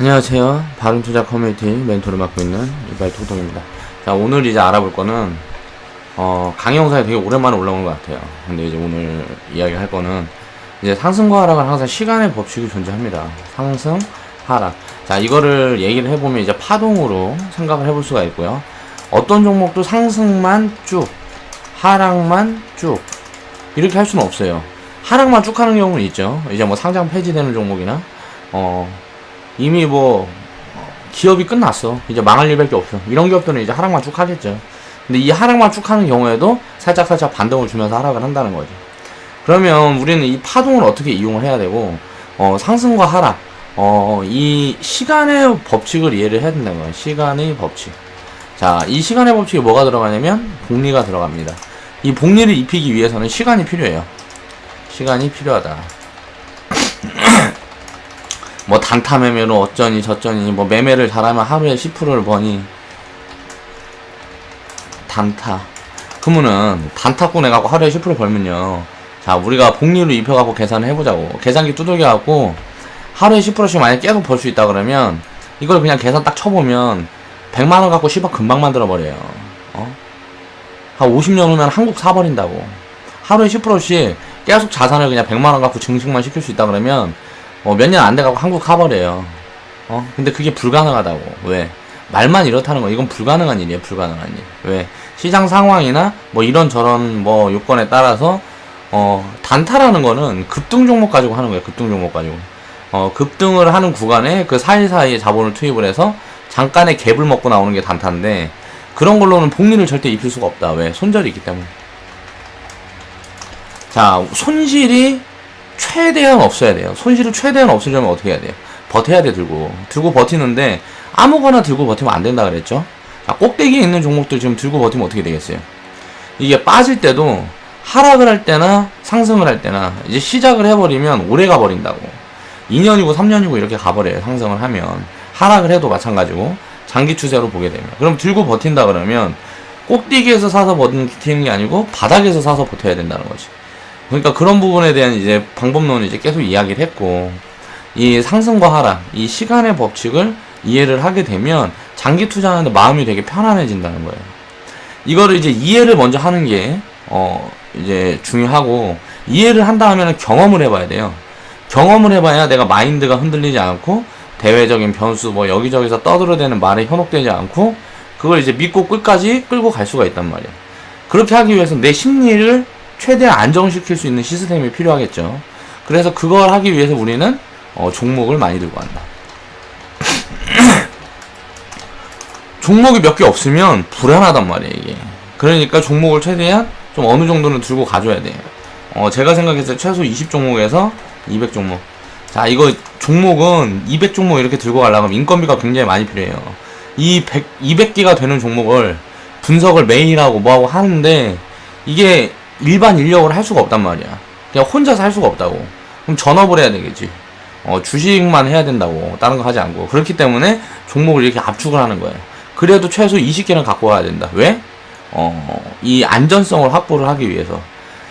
안녕하세요. 바른투자 커뮤니티 멘토를 맡고 있는 이발토동입니다. 자, 오늘 이제 알아볼 거는 강의 영상이 되게 오랜만에 올라온 것 같아요. 근데 이제 오늘 이야기할 거는 이제 상승과 하락은 항상 시간의 법칙이 존재합니다. 상승, 하락. 자, 이거를 얘기를 해보면 이제 파동으로 생각을 해볼 수가 있고요. 어떤 종목도 상승만 쭉, 하락만 쭉 이렇게 할 수는 없어요. 하락만 쭉 하는 경우는 있죠. 이제 뭐 상장 폐지되는 종목이나 이미 뭐 기업이 끝났어, 이제 망할 일밖에 없어, 이런 기업들은 이제 하락만 쭉 하겠죠. 근데 이 하락만 쭉 하는 경우에도 살짝 반등을 주면서 하락을 한다는 거죠. 그러면 우리는 이 파동을 어떻게 이용을 해야 되고, 상승과 하락, 이 시간의 법칙을 이해를 해야 된다는 거예요. 시간의 법칙. 자, 이 시간의 법칙에 뭐가 들어가냐면 복리가 들어갑니다. 이 복리를 입히기 위해서는 시간이 필요해요. 시간이 필요하다. 뭐 단타 매매로 어쩌니 저쩌니, 뭐 매매를 잘하면 하루에 10%를 버니, 단타. 그러면은 단타꾼 해갖고 하루에 10% 벌면요, 자, 우리가 복리로 입혀갖고 계산을 해보자고. 계산기 두들겨갖고 하루에 10%씩 만약에 계속 벌 수 있다 그러면 이걸 그냥 계산 딱 쳐보면 100만원 갖고 10억 금방 만들어버려요. 한 50년 후면 한국 사버린다고. 하루에 10%씩 계속 자산을 그냥 100만원 갖고 증식만 시킬 수 있다 그러면 몇 년 안 돼가고 한국 가버려요. 근데 그게 불가능하다고. 왜? 말만 이렇다는 거. 이건 불가능한 일이에요. 불가능한 일. 왜? 시장 상황이나 뭐 이런저런 뭐 요건에 따라서 단타라는 거는 급등 종목 가지고 하는 거예요. 급등 종목 가지고. 급등을 하는 구간에 그 사이사이에 자본을 투입을 해서 잠깐의 갭을 먹고 나오는 게 단타인데, 그런 걸로는 복리를 절대 입힐 수가 없다. 왜? 손절이 있기 때문에. 자, 손실이 최대한 없어야 돼요. 손실을 최대한 없으려면 어떻게 해야 돼요? 버텨야 돼. 들고 버티는데 아무거나 들고 버티면 안 된다 그랬죠. 자, 꼭대기에 있는 종목들 지금 들고 버티면 어떻게 되겠어요? 이게 빠질 때도 하락을 할 때나 상승을 할 때나 이제 시작을 해버리면 오래 가버린다고. 2년이고 3년이고 이렇게 가버려요. 상승을 하면. 하락을 해도 마찬가지고 장기 추세로 보게 되면. 그럼 들고 버틴다 그러면 꼭대기에서 사서 버티는 게 아니고 바닥에서 사서 버텨야 된다는 거지. 그러니까 그런 부분에 대한 이제 방법론을 이제 계속 이야기를 했고, 이 상승과 하락, 이 시간의 법칙을 이해를 하게 되면 장기 투자하는데 마음이 되게 편안해진다는 거예요. 이거를 이제 이해를 먼저 하는 게 이제 중요하고, 이해를 한다 하면 경험을 해봐야 돼요. 경험을 해봐야 내가 마인드가 흔들리지 않고 대외적인 변수 뭐 여기저기서 떠들어대는 말에 현혹되지 않고 그걸 이제 믿고 끝까지 끌고 갈 수가 있단 말이에요. 그렇게 하기 위해서 내 심리를 최대한 안정시킬 수 있는 시스템이 필요하겠죠. 그래서 그걸 하기 위해서 우리는 종목을 많이 들고 간다. 종목이 몇 개 없으면 불안하단 말이에요, 이게. 그러니까 종목을 최대한 좀 어느 정도는 들고 가줘야 돼요. 제가 생각했을 때 최소 20종목에서 200종목. 자, 이거 종목은 200종목 이렇게 들고 가려면 인건비가 굉장히 많이 필요해요. 이 200개가 되는 종목을 분석을 매일 하고 뭐하고 하는데 이게 일반 인력을 할 수가 없단 말이야. 그냥 혼자서 할 수가 없다고. 그럼 전업을 해야 되겠지. 주식만 해야 된다고. 다른 거 하지 않고. 그렇기 때문에 종목을 이렇게 압축을 하는 거예요. 그래도 최소 20개는 갖고 와야 된다. 왜? 이 안전성을 확보를 하기 위해서.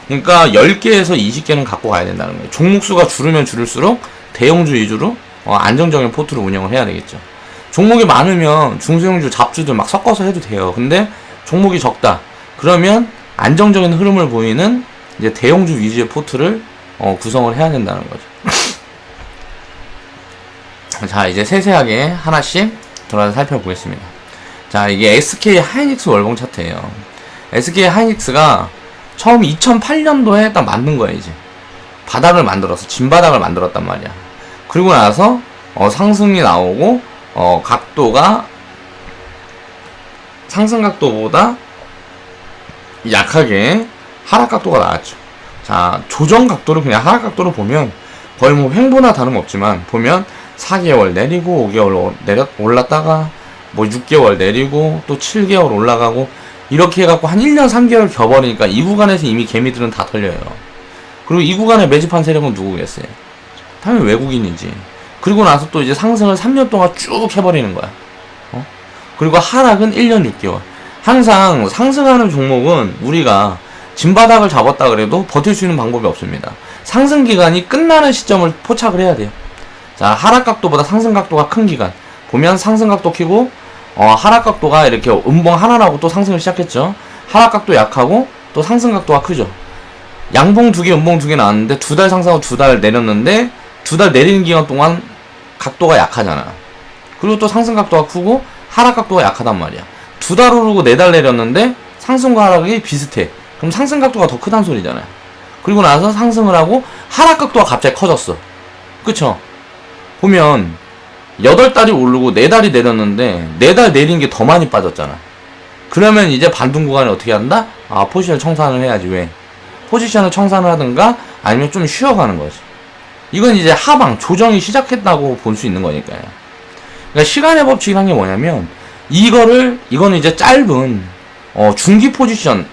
그러니까 10개에서 20개는 갖고 가야 된다는 거예요. 종목 수가 줄으면 줄일수록 대형주 위주로 안정적인 포트를 운영을 해야 되겠죠. 종목이 많으면 중소형주, 잡주들 막 섞어서 해도 돼요. 근데 종목이 적다. 그러면 안정적인 흐름을 보이는 이제 대형주 위주의 포트를 구성을 해야 된다는 거죠. 자, 이제 세세하게 하나씩 들어가서 살펴보겠습니다. 자, 이게 SK 하이닉스 월봉 차트예요. SK 하이닉스가 처음 2008년도에 딱 만든 거예요. 이제 바닥을 만들어서 진바닥을 만들었단 말이야. 그리고 나서 상승이 나오고 각도가 상승 각도보다 약하게 하락 각도가 나왔죠. 자, 조정 각도를 그냥 하락 각도로 보면 거의 뭐 횡보나 다름없지만, 보면 4개월 내리고 5개월 올랐다가 뭐 6개월 내리고 또 7개월 올라가고 이렇게 해갖고 한 1년 3개월 겨버리니까 이 구간에서 이미 개미들은 다 털려요. 그리고 이 구간에 매집한 세력은 누구겠어요? 당연히 외국인이지. 그리고 나서 또 이제 상승을 3년 동안 쭉 해버리는 거야. 그리고 하락은 1년 6개월. 항상 상승하는 종목은 우리가 진바닥을 잡았다 그래도 버틸 수 있는 방법이 없습니다. 상승 기간이 끝나는 시점을 포착을 해야 돼요. 자, 하락각도보다 상승각도가 큰 기간. 보면 상승각도 키고, 하락각도가 이렇게 음봉 하나 나고 또 상승을 시작했죠. 하락각도 약하고, 또 상승각도가 크죠. 양봉 2개, 음봉 2개 나왔는데, 2달 상승하고 2달 내렸는데, 2달 내리는 기간 동안 각도가 약하잖아. 그리고 또 상승각도가 크고, 하락각도가 약하단 말이야. 2달 오르고 4달 내렸는데, 상승과 하락이 비슷해. 그럼 상승각도가 더 크단 소리잖아요. 그리고 나서 상승을 하고, 하락각도가 갑자기 커졌어. 그쵸? 보면 8달이 오르고 4달이 내렸는데 4달 내린 게 더 많이 빠졌잖아. 그러면 이제 반등 구간에 어떻게 한다? 포지션을 청산을 해야지. 왜? 포지션을 청산을 하든가 아니면 좀 쉬어가는 거지. 이건 이제 하방, 조정이 시작했다고 볼 수 있는 거니까요. 그러니까 시간의 법칙이란 게 뭐냐면 이거는 이제 짧은 중기 포지션,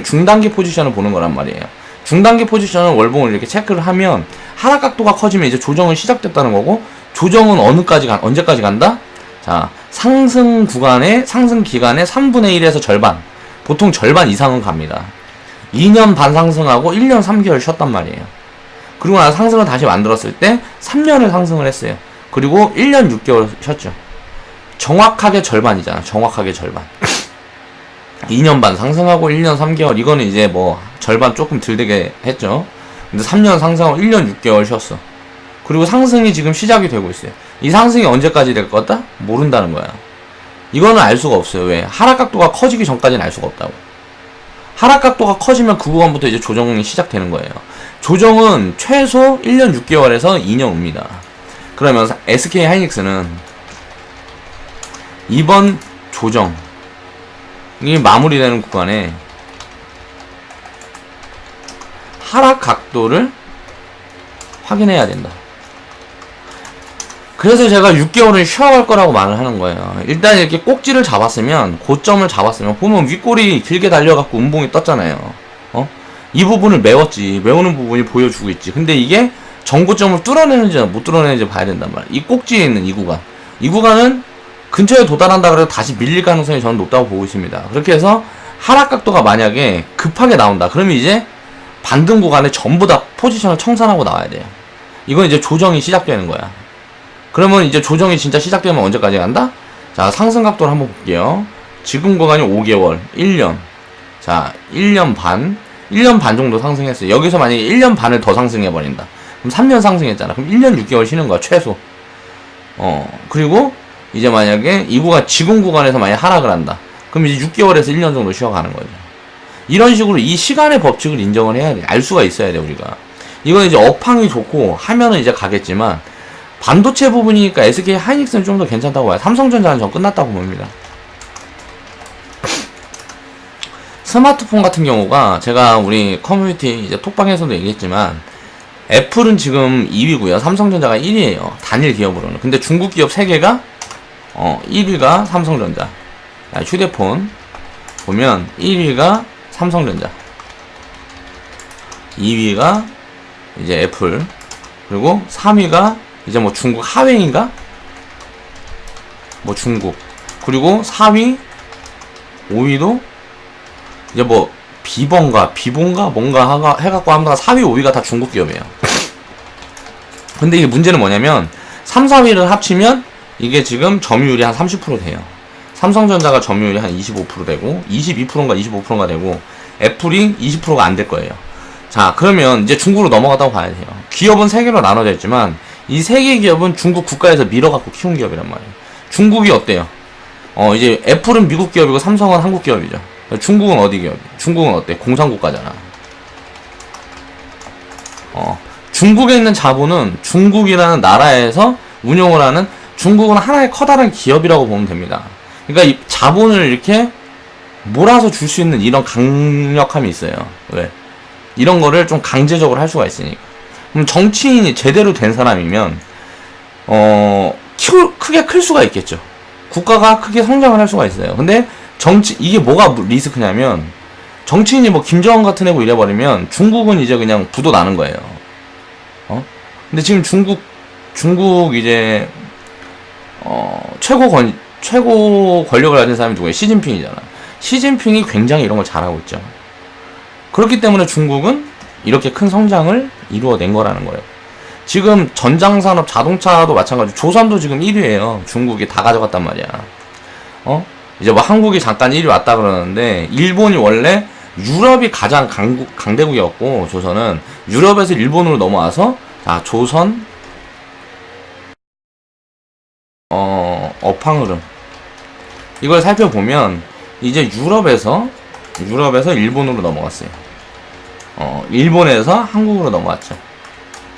중단기 포지션을 보는 거란 말이에요. 중단기 포지션을 월봉을 이렇게 체크를 하면 하락각도가 커지면 이제 조정은 시작됐다는 거고, 조정은 언제까지 간다? 자, 상승 기간의 3분의 1에서 절반. 보통 절반 이상은 갑니다. 2년 반 상승하고 1년 3개월 쉬었단 말이에요. 그리고 나서 상승을 다시 만들었을 때 3년을 상승을 했어요. 그리고 1년 6개월 쉬었죠. 정확하게 절반이잖아. 정확하게 절반. 2년 반 상승하고 1년 3개월. 이거는 이제 뭐 절반 조금 덜 되게 했죠. 근데 3년 상승하고 1년 6개월 쉬었어. 그리고 상승이 지금 시작이 되고 있어요. 이 상승이 언제까지 될 거다? 모른다는 거야. 이거는 알 수가 없어요. 왜? 하락각도가 커지기 전까지는 알 수가 없다고. 하락각도가 커지면 그 구간부터 이제 조정이 시작되는 거예요. 조정은 최소 1년 6개월에서 2년 옵니다. 그러면 SK 하이닉스는 이번 조정이 마무리되는 구간에 하락 각도를 확인해야 된다. 그래서 제가 6개월을 쉬어갈 거라고 말을 하는 거예요. 일단 이렇게 꼭지를 잡았으면, 고점을 잡았으면, 보면 윗골이 길게 달려갖고 음봉이 떴잖아요. 이 부분을 메웠지. 메우는 부분이 보여주고 있지. 근데 이게 정고점을 뚫어내는지 못 뚫어내는지 봐야 된단 말이야. 이 꼭지에 있는 이 구간. 이 구간은 근처에 도달한다 그래도 다시 밀릴 가능성이 저는 높다고 보고 있습니다. 그렇게 해서 하락각도가 만약에 급하게 나온다. 그러면 이제 반등 구간에 전부 다 포지션을 청산하고 나와야 돼요. 이건 이제 조정이 시작되는 거야. 그러면 이제 조정이 진짜 시작되면 언제까지 간다? 자, 상승각도를 한번 볼게요. 지금 구간이 5개월, 1년. 자, 1년 반 정도 상승했어요. 여기서 만약에 1년 반을 더 상승해버린다. 그럼 3년 상승했잖아. 그럼 1년 6개월 쉬는 거야, 최소. 그리고 이제 만약에 이 구간, 지금 구간에서 만약에 하락을 한다. 그럼 이제 6개월에서 1년 정도 쉬어가는 거죠. 이런 식으로 이 시간의 법칙을 인정을 해야 돼. 알 수가 있어야 돼, 우리가. 이건 이제 업황이 좋고 하면은 이제 가겠지만, 반도체 부분이니까 SK 하이닉스는 좀 더 괜찮다고 봐요. 삼성전자는 전 끝났다고 봅니다. 스마트폰 같은 경우가 제가 우리 커뮤니티 이제 톡방에서도 얘기했지만, 애플은 지금 2위고요. 삼성전자가 1위에요. 단일 기업으로는. 근데 중국 기업 3개가 1위가 삼성전자. 휴대폰 보면 1위가 삼성전자, 2위가 이제 애플, 그리고 3위가 이제 뭐 중국 하웨이인가? 뭐 중국. 그리고 4위, 5위도 이제 뭐 비본가 뭔가 해갖고 아무튼 4위, 5위가 다 중국 기업이에요. 근데 이게 문제는 뭐냐면 3, 4위를 합치면 이게 지금 점유율이 한 30% 돼요. 삼성전자가 점유율이 한 25% 되고 22%인가 25%가 되고 애플이 20%가 안 될 거예요. 자, 그러면 이제 중국으로 넘어갔다고 봐야 돼요. 기업은 3개로 나눠져 있지만 이 3개 기업은 중국 국가에서 밀어갖고 키운 기업이란 말이에요. 중국이 어때요? 이제 애플은 미국 기업이고 삼성은 한국 기업이죠. 중국은 어디 기업이에요? 중국은 어때? 공산국가잖아. 중국에 있는 자본은 중국이라는 나라에서 운영을 하는, 중국은 하나의 커다란 기업이라고 보면 됩니다. 그러니까 이 자본을 이렇게 몰아서 줄 수 있는 이런 강력함이 있어요. 왜? 이런 거를 좀 강제적으로 할 수가 있으니까. 그럼 정치인이 제대로 된 사람이면 크게 클 수가 있겠죠. 국가가 크게 성장을 할 수가 있어요. 근데 이게 뭐가 리스크냐면, 정치인이 뭐 김정은 같은 애고 이래버리면 중국은 이제 그냥 부도 나는 거예요. 근데 지금 중국 이제 최고 권력을 가진 사람이 누구예요? 시진핑이잖아. 시진핑이 굉장히 이런 걸 잘하고 있죠. 그렇기 때문에 중국은 이렇게 큰 성장을 이루어낸 거라는 거예요. 지금 전장산업 자동차도 마찬가지로 조선도 지금 1위에요. 중국이 다 가져갔단 말이야. 이제 뭐 한국이 잠깐 1위 왔다 그러는데 일본이 원래 유럽이 가장 강대국이었고 조선은 유럽에서 일본으로 넘어와서 자 조선 업황 흐름 이걸 살펴보면 이제 유럽에서 일본으로 넘어갔어요. 일본에서 한국으로 넘어갔죠.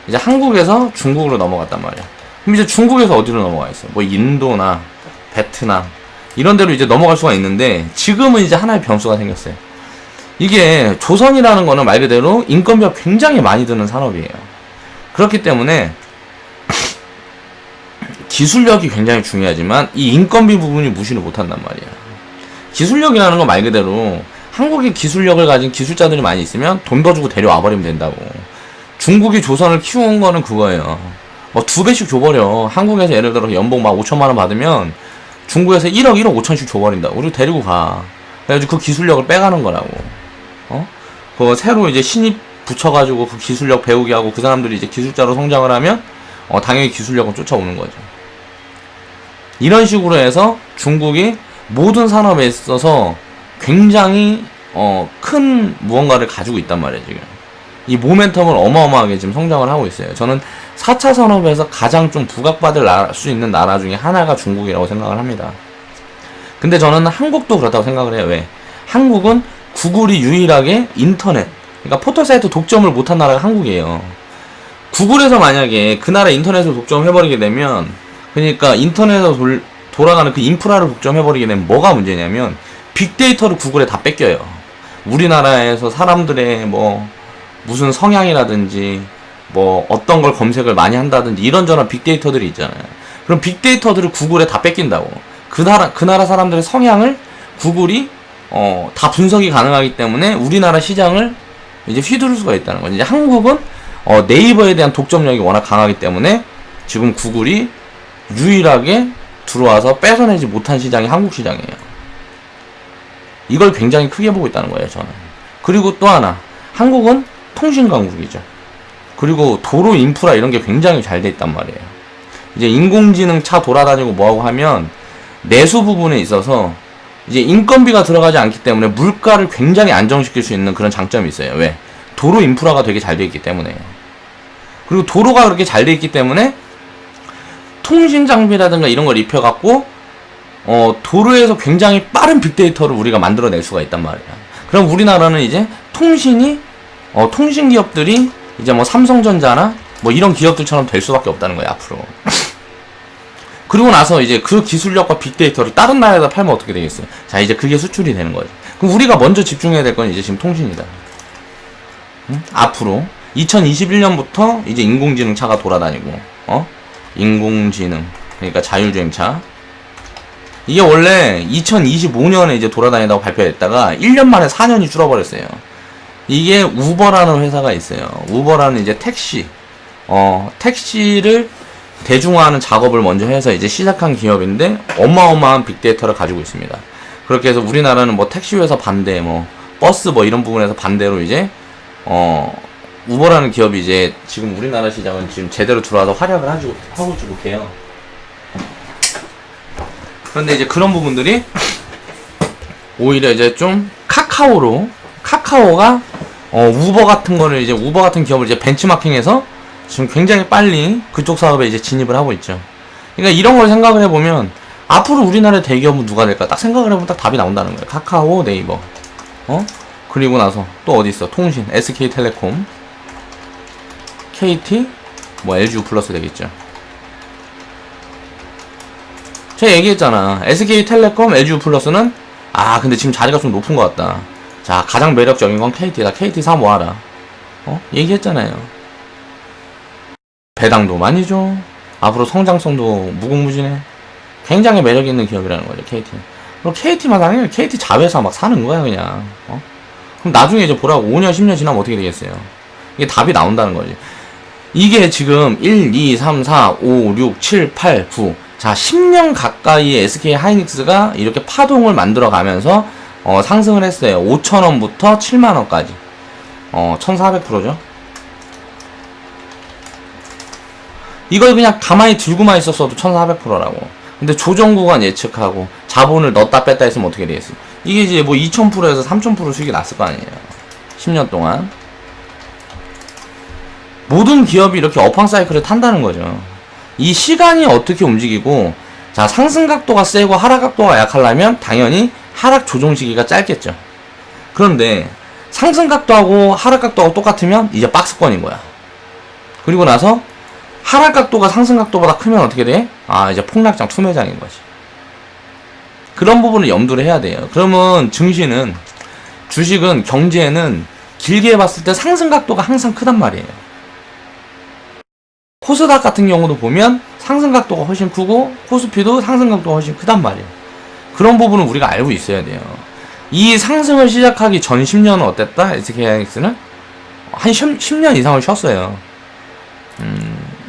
이제 한국에서 중국으로 넘어갔단 말이야. 그럼 이제 중국에서 어디로 넘어가 있어요? 뭐 인도나 베트남 이런 데로 이제 넘어갈 수가 있는데 지금은 이제 하나의 변수가 생겼어요. 이게 조선이라는 거는 말 그대로 인건비가 굉장히 많이 드는 산업이에요. 그렇기 때문에 기술력이 굉장히 중요하지만 이 인건비 부분이 무시를 못한단 말이야. 기술력이라는 건 말 그대로 한국의 기술력을 가진 기술자들이 많이 있으면 돈 더 주고 데려와 버리면 된다고. 중국이 조선을 키운 거는 그거예요. 뭐 2배씩 줘버려. 한국에서 예를 들어 연봉 막 5천만원 받으면 중국에서 1억 5천씩 줘버린다. 우리 데리고 가. 그래가지고 그 기술력을 빼가는 거라고. 그거 새로 이제 신입 붙여가지고 그 기술력 배우게 하고 그 사람들이 이제 기술자로 성장을 하면 당연히 기술력은 쫓아오는 거죠. 이런 식으로 해서 중국이 모든 산업에 있어서 굉장히 큰 무언가를 가지고 있단 말이에요. 지금 이 모멘텀을 어마어마하게 지금 성장을 하고 있어요. 저는 4차 산업에서 가장 좀 부각받을 수 있는 나라 중에 하나가 중국이라고 생각을 합니다. 근데 저는 한국도 그렇다고 생각을 해요. 왜? 한국은 구글이 유일하게 인터넷, 그러니까 포털사이트 독점을 못한 나라가 한국이에요. 구글에서 만약에 그 나라 인터넷을 독점해버리게 되면, 그러니까 인터넷에서 돌아가는 그 인프라를 독점해버리게 되면 뭐가 문제냐면 빅데이터를 구글에 다 뺏겨요. 우리나라에서 사람들의 뭐 무슨 성향이라든지 뭐 어떤 걸 검색을 많이 한다든지 이런저런 빅데이터들이 있잖아요. 그럼 빅데이터들을 구글에 다 뺏긴다고. 그 나라 사람들의 성향을 구글이 다 분석이 가능하기 때문에 우리나라 시장을 이제 휘두를 수가 있다는 거죠. 이제 한국은 네이버에 대한 독점력이 워낙 강하기 때문에 지금 구글이 유일하게 들어와서 뺏어내지 못한 시장이 한국 시장이에요. 이걸 굉장히 크게 보고 있다는 거예요, 저는. 그리고 또 하나, 한국은 통신 강국이죠. 그리고 도로 인프라 이런 게 굉장히 잘 돼 있단 말이에요. 이제 인공지능 차 돌아다니고 뭐하고 하면 내수 부분에 있어서 이제 인건비가 들어가지 않기 때문에 물가를 굉장히 안정시킬 수 있는 그런 장점이 있어요. 왜? 도로 인프라가 되게 잘 돼 있기 때문에요. 그리고 도로가 그렇게 잘 돼 있기 때문에 통신 장비라든가 이런 걸 입혀갖고 도로에서 굉장히 빠른 빅데이터를 우리가 만들어낼 수가 있단 말이야. 그럼 우리나라는 이제 통신 기업들이 이제 뭐 삼성전자나 뭐 이런 기업들처럼 될 수밖에 없다는 거야, 앞으로. 그리고 나서 이제 그 기술력과 빅데이터를 다른 나라에다 팔면 어떻게 되겠어요? 자, 이제 그게 수출이 되는 거죠. 그럼 우리가 먼저 집중해야 될 건 이제 지금 통신이다. 응? 앞으로 2021년부터 이제 인공지능 차가 돌아다니고, 인공지능, 그러니까 자율주행차. 이게 원래 2025년에 이제 돌아다닌다고 발표했다가 1년 만에 4년이 줄어버렸어요. 이게 우버라는 회사가 있어요. 우버라는 이제 택시를 대중화하는 작업을 먼저 해서 이제 시작한 기업인데 어마어마한 빅데이터를 가지고 있습니다. 그렇게 해서 우리나라는 뭐 택시회사 반대, 뭐 버스 뭐 이런 부분에서 반대로 이제 우버라는 기업이 이제 지금 우리나라 시장은 지금 제대로 들어와서 활약을 하고 있고 해요. 그런데 이제 그런 부분들이 오히려 이제 좀 카카오가 우버 같은 기업을 이제 벤치마킹해서 지금 굉장히 빨리 그쪽 사업에 이제 진입을 하고 있죠. 그러니까 이런 걸 생각을 해보면 앞으로 우리나라의 대기업은 누가 될까 딱 생각을 해보면 딱 답이 나온다는 거예요. 카카오, 네이버. 그리고 나서 또 어디 있어? 통신, SK텔레콤, KT, 뭐 LG 플러스 되겠죠. 제가 얘기했잖아. SK텔레콤, LG 플러스는 근데 지금 자리가 좀 높은 것 같다. 자, 가장 매력적인 건 KT다. KT 사 모아라. 얘기했잖아요. 배당도 많이 줘. 앞으로 성장성도 무궁무진해. 굉장히 매력있는 기업이라는 거죠, KT. 그럼 KT만 사면 KT 자회사 막 사는 거야, 그냥. 그럼 나중에 이제 보라고 5년, 10년 지나면 어떻게 되겠어요? 이게 답이 나온다는 거지. 이게 지금 1, 2, 3, 4, 5, 6, 7, 8, 9. 자, 10년 가까이 SK 하이닉스가 이렇게 파동을 만들어 가면서 상승을 했어요. 5,000원부터 7만원까지. 1,400%죠. 이걸 그냥 가만히 들고만 있었어도 1400%라고. 근데 조정구간 예측하고 자본을 넣었다 뺐다 했으면 어떻게 되겠어? 이게 이제 뭐 2000%에서 3000% 수익이 났을 거 아니에요. 10년 동안. 모든 기업이 이렇게 업황 사이클을 탄다는 거죠. 이 시간이 어떻게 움직이고, 자, 상승 각도가 세고 하락 각도가 약하려면 당연히 하락 조정 시기가 짧겠죠. 그런데 상승 각도하고 하락 각도하고 똑같으면 이제 박스권인 거야. 그리고 나서 하락 각도가 상승 각도보다 크면 어떻게 돼? 아, 이제 폭락장 투매장인 거지. 그런 부분을 염두를 해야 돼요. 그러면 증시는, 주식은, 경제는 길게 봤을 때 상승 각도가 항상 크단 말이에요. 코스닥 같은 경우도 보면 상승 각도가 훨씬 크고 코스피도 상승 각도가 훨씬 크단 말이에요. 그런 부분은 우리가 알고 있어야 돼요. 이 상승을 시작하기 전 10년은 어땠다? SK하이닉스는 한 10년 이상을 쉬었어요.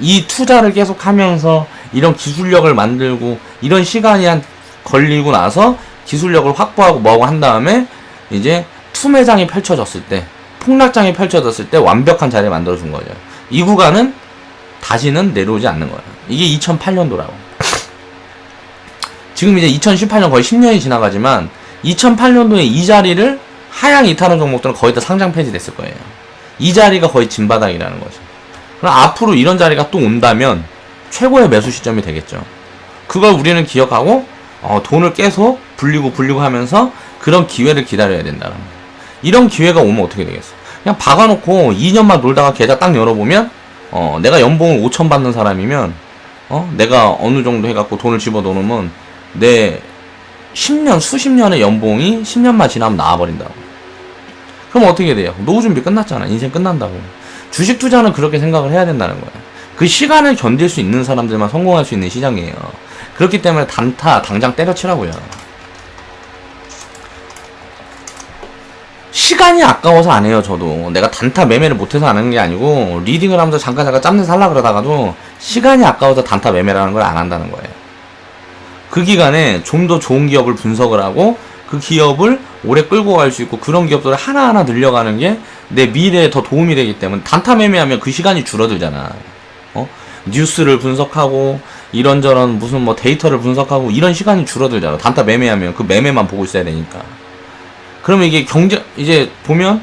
이 투자를 계속 하면서 이런 기술력을 만들고 이런 시간이 한 걸리고 나서 기술력을 확보하고 뭐하고 한 다음에 이제 투매장이 펼쳐졌을 때, 폭락장이 펼쳐졌을 때 완벽한 자리를 만들어준 거죠. 이 구간은 다시는 내려오지 않는 거예요. 이게 2008년도라고. 지금 이제 2018년 거의 10년이 지나가지만 2008년도에 이 자리를 하향 이탈한 종목들은 거의 다 상장 폐지됐을 거예요. 이 자리가 거의 진바닥이라는 거죠. 그럼 앞으로 이런 자리가 또 온다면 최고의 매수 시점이 되겠죠. 그걸 우리는 기억하고 돈을 계속 불리고 하면서 그런 기회를 기다려야 된다는 거예요. 이런 기회가 오면 어떻게 되겠어? 그냥 박아놓고 2년만 놀다가 계좌 딱 열어보면 내가 연봉을 5천 받는 사람이면 내가 어느 정도 해갖고 돈을 집어넣으면 내 10년, 수십 년의 연봉이 10년만 지나면 나와버린다고. 그럼 어떻게 돼요? 노후 준비 끝났잖아. 인생 끝난다고. 주식 투자는 그렇게 생각을 해야 된다는 거야. 그 시간을 견딜 수 있는 사람들만 성공할 수 있는 시장이에요. 그렇기 때문에 단타 당장 때려치라고요. 시간이 아까워서 안 해요. 저도 내가 단타 매매를 못해서 안 하는 게 아니고 리딩을 하면서 잠깐 짬내서 하려고 그러다가도 시간이 아까워서 단타 매매라는 걸 안 한다는 거예요. 그 기간에 좀 더 좋은 기업을 분석을 하고 그 기업을 오래 끌고 갈 수 있고 그런 기업들을 하나하나 늘려가는 게 내 미래에 더 도움이 되기 때문에. 단타 매매하면 그 시간이 줄어들잖아. 뉴스를 분석하고 이런저런 무슨 뭐 데이터를 분석하고 이런 시간이 줄어들잖아. 단타 매매하면 그 매매만 보고 있어야 되니까. 그러면 이게 이제 보면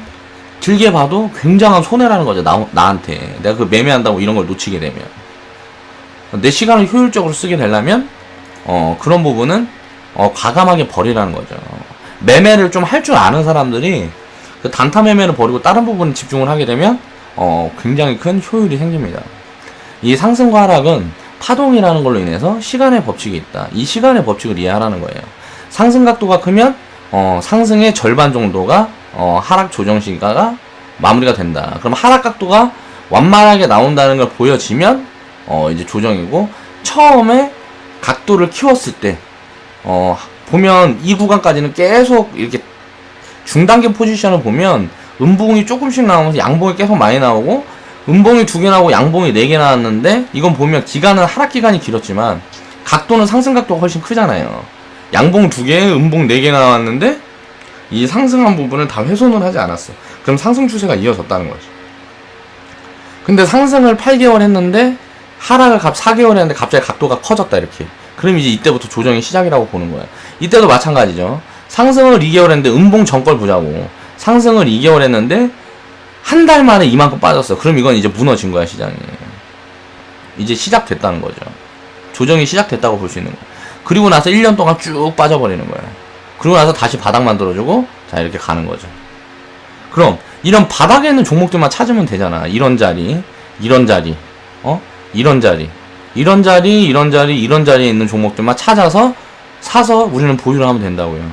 길게 봐도 굉장한 손해라는 거죠. 나한테. 내가 그 매매한다고 이런 걸 놓치게 되면. 내 시간을 효율적으로 쓰게 되려면, 그런 부분은, 과감하게 버리라는 거죠. 매매를 좀 할 줄 아는 사람들이 그 단타 매매를 버리고 다른 부분에 집중을 하게 되면, 굉장히 큰 효율이 생깁니다. 이 상승과 하락은 파동이라는 걸로 인해서 시간의 법칙이 있다. 이 시간의 법칙을 이해하라는 거예요. 상승 각도가 크면 상승의 절반 정도가 하락 조정 시기가 마무리가 된다. 그럼 하락 각도가 완만하게 나온다는 걸 보여지면 이제 조정이고, 처음에 각도를 키웠을 때 보면 이 구간까지는 계속 이렇게 중단기 포지션을 보면 음봉이 조금씩 나오면서 양봉이 계속 많이 나오고, 음봉이 2개 나오고 양봉이 4개 나왔는데, 이건 보면 기간은 하락 기간이 길었지만 각도는 상승 각도가 훨씬 크잖아요. 양봉 2개, 음봉 4개 나왔는데 이 상승한 부분을 다 훼손을 하지 않았어. 그럼 상승 추세가 이어졌다는 거지. 근데 상승을 8개월 했는데 하락을 4개월 했는데 갑자기 각도가 커졌다 이렇게. 그럼 이제 이때부터 조정이 시작이라고 보는 거야. 이때도 마찬가지죠. 상승을 2개월 했는데 음봉 전 걸 보자고. 상승을 2개월 했는데 한 달 만에 이만큼 빠졌어. 그럼 이건 이제 무너진 거야, 시장이. 이제 시작됐다는 거죠. 조정이 시작됐다고 볼 수 있는 거야. 그리고 나서 1년 동안 쭉 빠져버리는 거야. 그리고 나서 다시 바닥 만들어주고, 자, 이렇게 가는 거죠. 그럼 이런 바닥에 있는 종목들만 찾으면 되잖아. 이런 자리, 이런 자리, 이런 자리, 이런 자리, 이런 자리, 이런 자리에 있는 종목들만 찾아서 사서 우리는 보유를 하면 된다고요.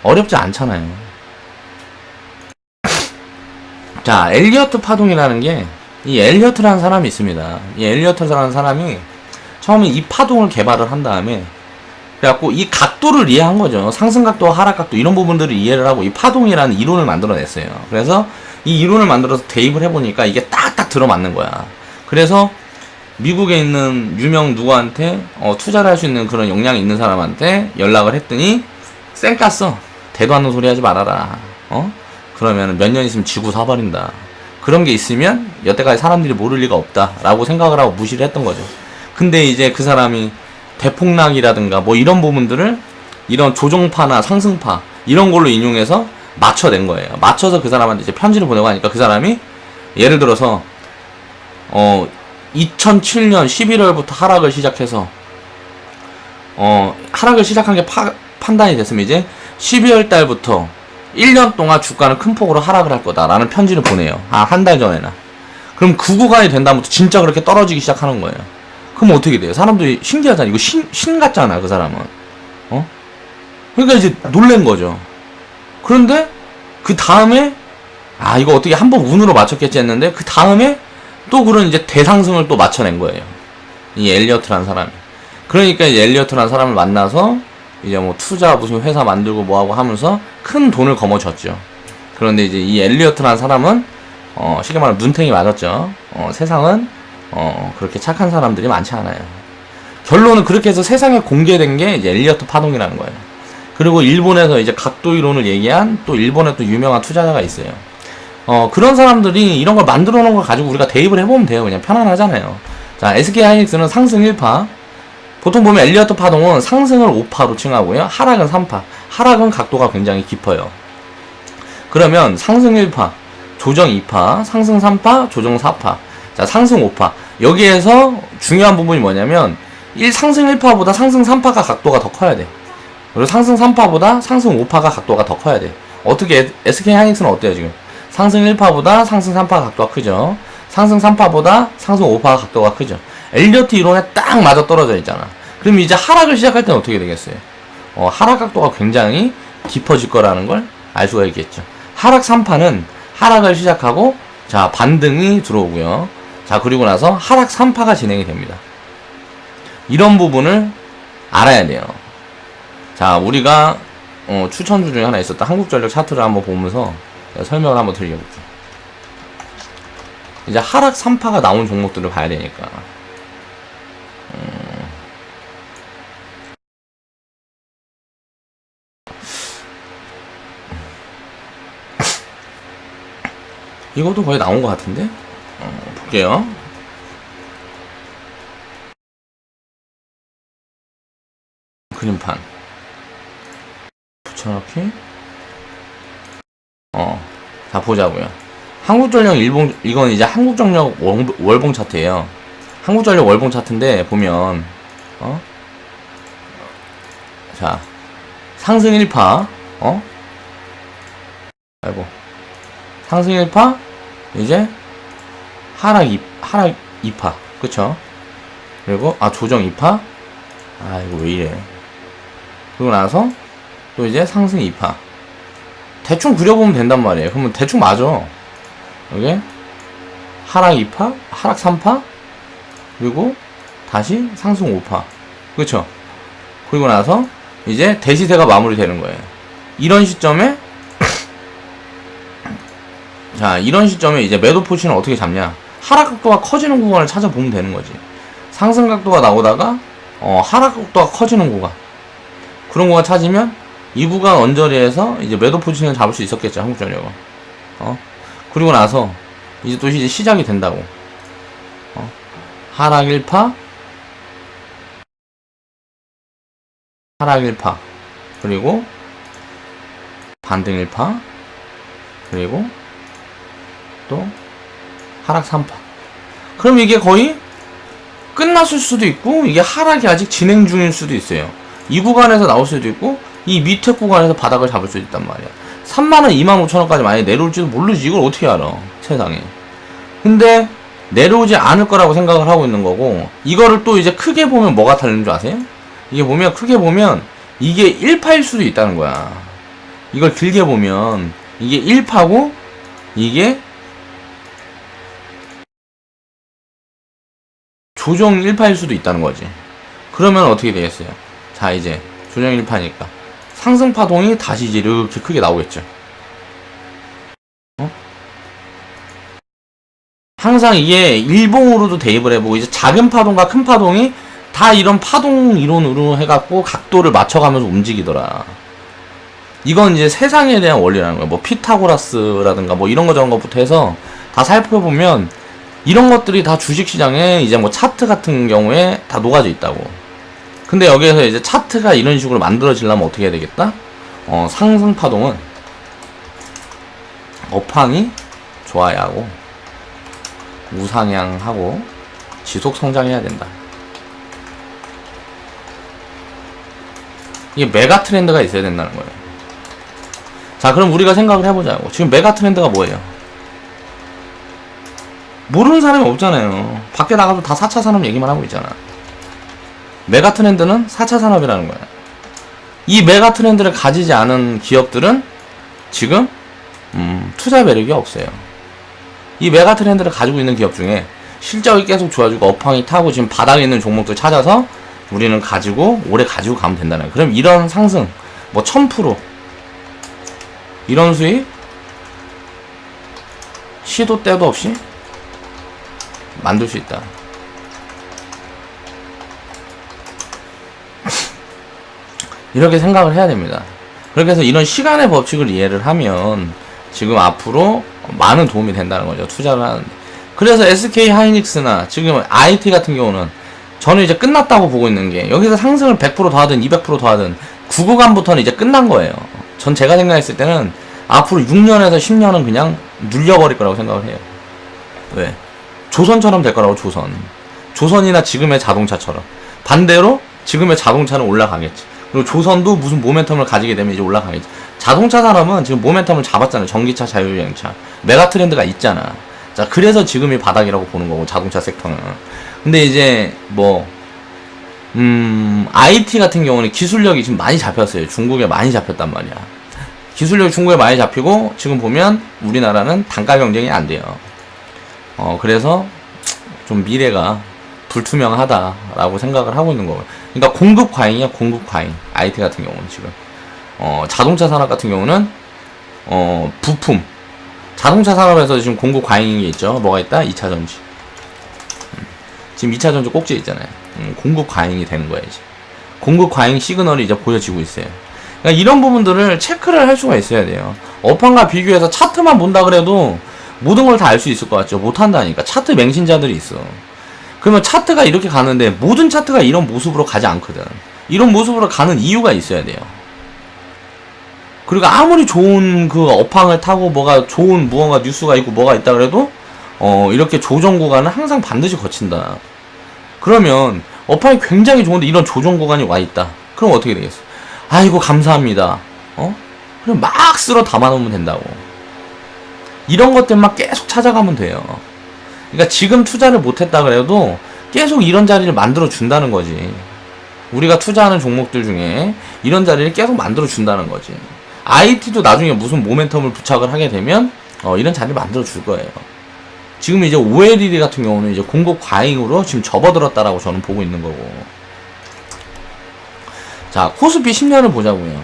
어렵지 않잖아요. 자, 엘리어트 파동이라는 게, 이 엘리어트라는 사람이 있습니다. 이 엘리어트라는 사람이 처음에 이 파동을 개발을 한 다음에, 그래갖고 이 각도를 이해한 거죠. 상승 각도, 하락 각도 이런 부분들을 이해를 하고 이 파동이라는 이론을 만들어냈어요. 그래서 이 이론을 만들어서 대입을 해보니까 이게 딱딱 들어맞는 거야. 그래서 미국에 있는 유명 누구한테 투자를 할 수 있는 그런 역량이 있는 사람한테 연락을 했더니, 쌩 깠어. 대도 않는 소리 하지 말아라. 그러면 몇 년 있으면 지구 사버린다. 그런 게 있으면 여태까지 사람들이 모를 리가 없다라고 생각을 하고 무시를 했던 거죠. 근데 이제 그 사람이 대폭락이라든가 뭐 이런 부분들을 이런 조정파나 상승파 이런 걸로 인용해서 맞춰낸 거예요. 맞춰서 그 사람한테 이제 편지를 보내고 하니까 그 사람이 예를 들어서 2007년 11월부터 하락을 시작해서 하락을 시작한 게 판단이 됐으면 이제 12월 달부터 1년 동안 주가는 큰 폭으로 하락을 할 거다라는 편지를 보내요. 한 달 전에나. 그럼 그 구간이 된 다음부터 진짜 그렇게 떨어지기 시작하는 거예요. 그럼 어떻게 돼요? 사람들이 신기하잖아. 이거 신 같잖아, 그 사람은. 그러니까 이제 놀란 거죠. 그런데 그 다음에 이거 어떻게 한번 운으로 맞췄겠지 했는데 그 다음에 또 그런 이제 대상승을 또 맞춰낸 거예요. 이 엘리어트라는 사람이. 그러니까 이제 엘리어트라는 사람을 만나서 이제 뭐 투자 무슨 회사 만들고 뭐하고 하면서 큰 돈을 거머쥐었죠. 그런데 이제 이 엘리어트라는 사람은 쉽게 말하면 눈탱이 맞았죠. 세상은 그렇게 착한 사람들이 많지 않아요. 결론은 그렇게 해서 세상에 공개된 게 이제 엘리어트 파동이라는 거예요. 그리고 일본에서 이제 각도 이론을 얘기한 또 일본의 또 유명한 투자자가 있어요. 그런 사람들이 이런 걸 만들어 놓은 걸 가지고 우리가 대입을 해보면 돼요. 그냥 편안하잖아요. 자, SK하이닉스는 상승 1파. 보통 보면 엘리어트 파동은 상승을 5파로 칭하고요. 하락은 3파. 하락은 각도가 굉장히 깊어요. 그러면 상승 1파, 조정 2파, 상승 3파, 조정 4파. 자, 상승 5파. 여기에서 중요한 부분이 뭐냐면 상승 1파보다 상승 3파가 각도가 더 커야 돼. 그리고 상승 3파보다 상승 5파가 각도가 더 커야 돼. 어떻게 SK하이닉스는 어때요 지금? 상승 1파보다 상승 3파가 각도가 크죠. 상승 3파보다 상승 5파가 각도가 크죠. 엘리어트 이론에 딱 맞아 떨어져 있잖아. 그럼 이제 하락을 시작할 때는 어떻게 되겠어요? 하락 각도가 굉장히 깊어질 거라는 걸 알 수가 있겠죠. 하락 3파는 하락을 시작하고 자 반등이 들어오고요. 자 그리고 나서 하락 3파가 진행이 됩니다. 이런 부분을 알아야 돼요. 자 우리가 추천주 중에 하나 있었던 한국전력 차트를 한번 보면서 설명을 한번 드려볼게요. 이제 하락 3파가 나온 종목들을 봐야 되니까 이것도 거의 나온 것 같은데 볼게요. 그림판 붙여넣기 자 보자고요. 한국전력 일본 이건 이제 한국전력 월봉 차트예요. 한국전력 월봉 차트인데 보면 자 상승 1파 아이고 상승 1파 이제 하락 2파 그쵸? 그리고 조정 2파 이거 왜 이래. 그리고 나서 또 이제 상승 2파 대충 그려보면 된단 말이에요. 그러면 대충 맞아. 여기 하락 2파 하락 3파 그리고 다시 상승 5파 그쵸? 그리고 나서 이제 대시세가 마무리되는 거예요. 이런 시점에 자 이런 시점에 이제 매도 포지션을 어떻게 잡냐. 하락 각도가 커지는 구간을 찾아보면 되는 거지. 상승 각도가 나오다가 하락 각도가 커지는 구간 그런 구간 찾으면 이 구간 언저리에서 이제 매도 포지션을 잡을 수 있었겠죠. 한국전력은 그리고 나서 이제 또 이제 시작이 된다고. 하락 1파 하락 1파 그리고 반등 1파 그리고 또 하락 3파. 그럼 이게 거의 끝났을 수도 있고 이게 하락이 아직 진행 중일 수도 있어요. 이 구간에서 나올 수도 있고 이 밑에 구간에서 바닥을 잡을 수도 있단 말이야. 3만원 25,000원까지 많이 내려올지도 모르지. 이걸 어떻게 알아 세상에. 근데 내려오지 않을 거라고 생각을 하고 있는 거고 이거를 또 이제 크게 보면 뭐가 다른 줄 아세요? 이게 보면 크게 보면 이게 1파일 수도 있다는 거야. 이걸 길게 보면 이게 1파고 이게 조정 1파일 수도 있다는 거지. 그러면 어떻게 되겠어요? 자 이제 조정 1파니까 상승 파동이 다시 이제 이렇게 크게 나오겠죠. 항상 이게 일봉으로도 대입을 해보고 이제 작은 파동과 큰 파동이 다 이런 파동 이론으로 해갖고 각도를 맞춰가면서 움직이더라. 이건 이제 세상에 대한 원리라는 거야. 뭐 피타고라스라든가 뭐 이런 거 저런 것부터 해서 다 살펴보면 이런 것들이 다 주식시장에 이제 뭐 차트 같은 경우에 다 녹아져 있다고. 근데 여기에서 이제 차트가 이런 식으로 만들어지려면 어떻게 해야 되겠다? 상승파동은 업황이 좋아야 하고 우상향하고 지속 성장해야 된다. 이게 메가 트렌드가 있어야 된다는 거예요. 자, 그럼 우리가 생각을 해보자고. 지금 메가 트렌드가 뭐예요? 모르는 사람이 없잖아요. 밖에 나가도 다 4차 산업 얘기만 하고 있잖아. 메가 트렌드는 4차 산업이라는 거야. 이 메가 트렌드를 가지지 않은 기업들은 지금 투자 매력이 없어요. 이 메가 트렌드를 가지고 있는 기업 중에 실적이 계속 좋아지고 업황이 타고 지금 바닥에 있는 종목들 찾아서 우리는 가지고 오래 가지고 가면 된다는 거예요. 그럼 이런 상승 뭐 1000% 이런 수익 시도 때도 없이 만들 수 있다. 이렇게 생각을 해야 됩니다. 그렇게 해서 이런 시간의 법칙을 이해를 하면 지금 앞으로 많은 도움이 된다는 거죠. 투자를 하는데. 그래서 SK 하이닉스나 지금 IT 같은 경우는 저는 이제 끝났다고 보고 있는 게 여기서 상승을 100% 더 하든 200% 더 하든 9구간부터는 이제 끝난 거예요. 전 제가 생각했을 때는 앞으로 6년에서 10년은 그냥 눌려버릴 거라고 생각을 해요. 왜? 조선처럼 될 거라고. 조선이나 지금의 자동차처럼. 반대로 지금의 자동차는 올라가겠지. 그리고 조선도 무슨 모멘텀을 가지게 되면 이제 올라가겠지. 자동차 산업은 지금 모멘텀을 잡았잖아요. 전기차, 자율주행차. 메가 트렌드가 있잖아. 자, 그래서 지금이 바닥이라고 보는 거고, 자동차 섹터는. 근데 이제 IT 같은 경우는 기술력이 지금 많이 잡혔어요. 중국에 많이 잡혔단 말이야. 기술력이 중국에 많이 잡히고 지금 보면 우리나라는 단가 경쟁이 안 돼요. 그래서 좀 미래가 불투명하다라고 생각을 하고 있는 거예요. 그러니까 공급 과잉이야, 공급 과잉. IT 같은 경우는 지금 자동차 산업 같은 경우는 부품 자동차 산업에서 지금 공급 과잉인 게 있죠. 뭐가 있다? 2차 전지. 지금 2차 전지 꼭지에 있잖아요. 공급 과잉이 되는 거예요. 이제 공급 과잉 시그널이 이제 보여지고 있어요. 그러니까 이런 부분들을 체크를 할 수가 있어야 돼요. 업황과 비교해서 차트만 본다 그래도 모든 걸 다 알 수 있을 것 같죠. 못한다니까. 차트 맹신자들이 있어. 그러면 차트가 이렇게 가는데 모든 차트가 이런 모습으로 가지 않거든. 이런 모습으로 가는 이유가 있어야 돼요. 그리고 아무리 좋은 그 업황을 타고 뭐가 좋은 무언가 뉴스가 있고 뭐가 있다 그래도 이렇게 조정 구간은 항상 반드시 거친다. 그러면 업황이 굉장히 좋은데 이런 조정 구간이 와 있다. 그럼 어떻게 되겠어? 아이고 감사합니다. 그럼 막 쓸어 담아 놓으면 된다고. 이런 것들만 계속 찾아가면 돼요. 그러니까 지금 투자를 못했다 그래도 계속 이런 자리를 만들어 준다는 거지. 우리가 투자하는 종목들 중에 이런 자리를 계속 만들어 준다는 거지. IT도 나중에 무슨 모멘텀을 부착을 하게 되면 이런 자리를 만들어 줄 거예요. 지금 이제 OLED 같은 경우는 이제 공급 과잉으로 지금 접어들었다라고 저는 보고 있는 거고. 자, 코스피 10년을 보자고요.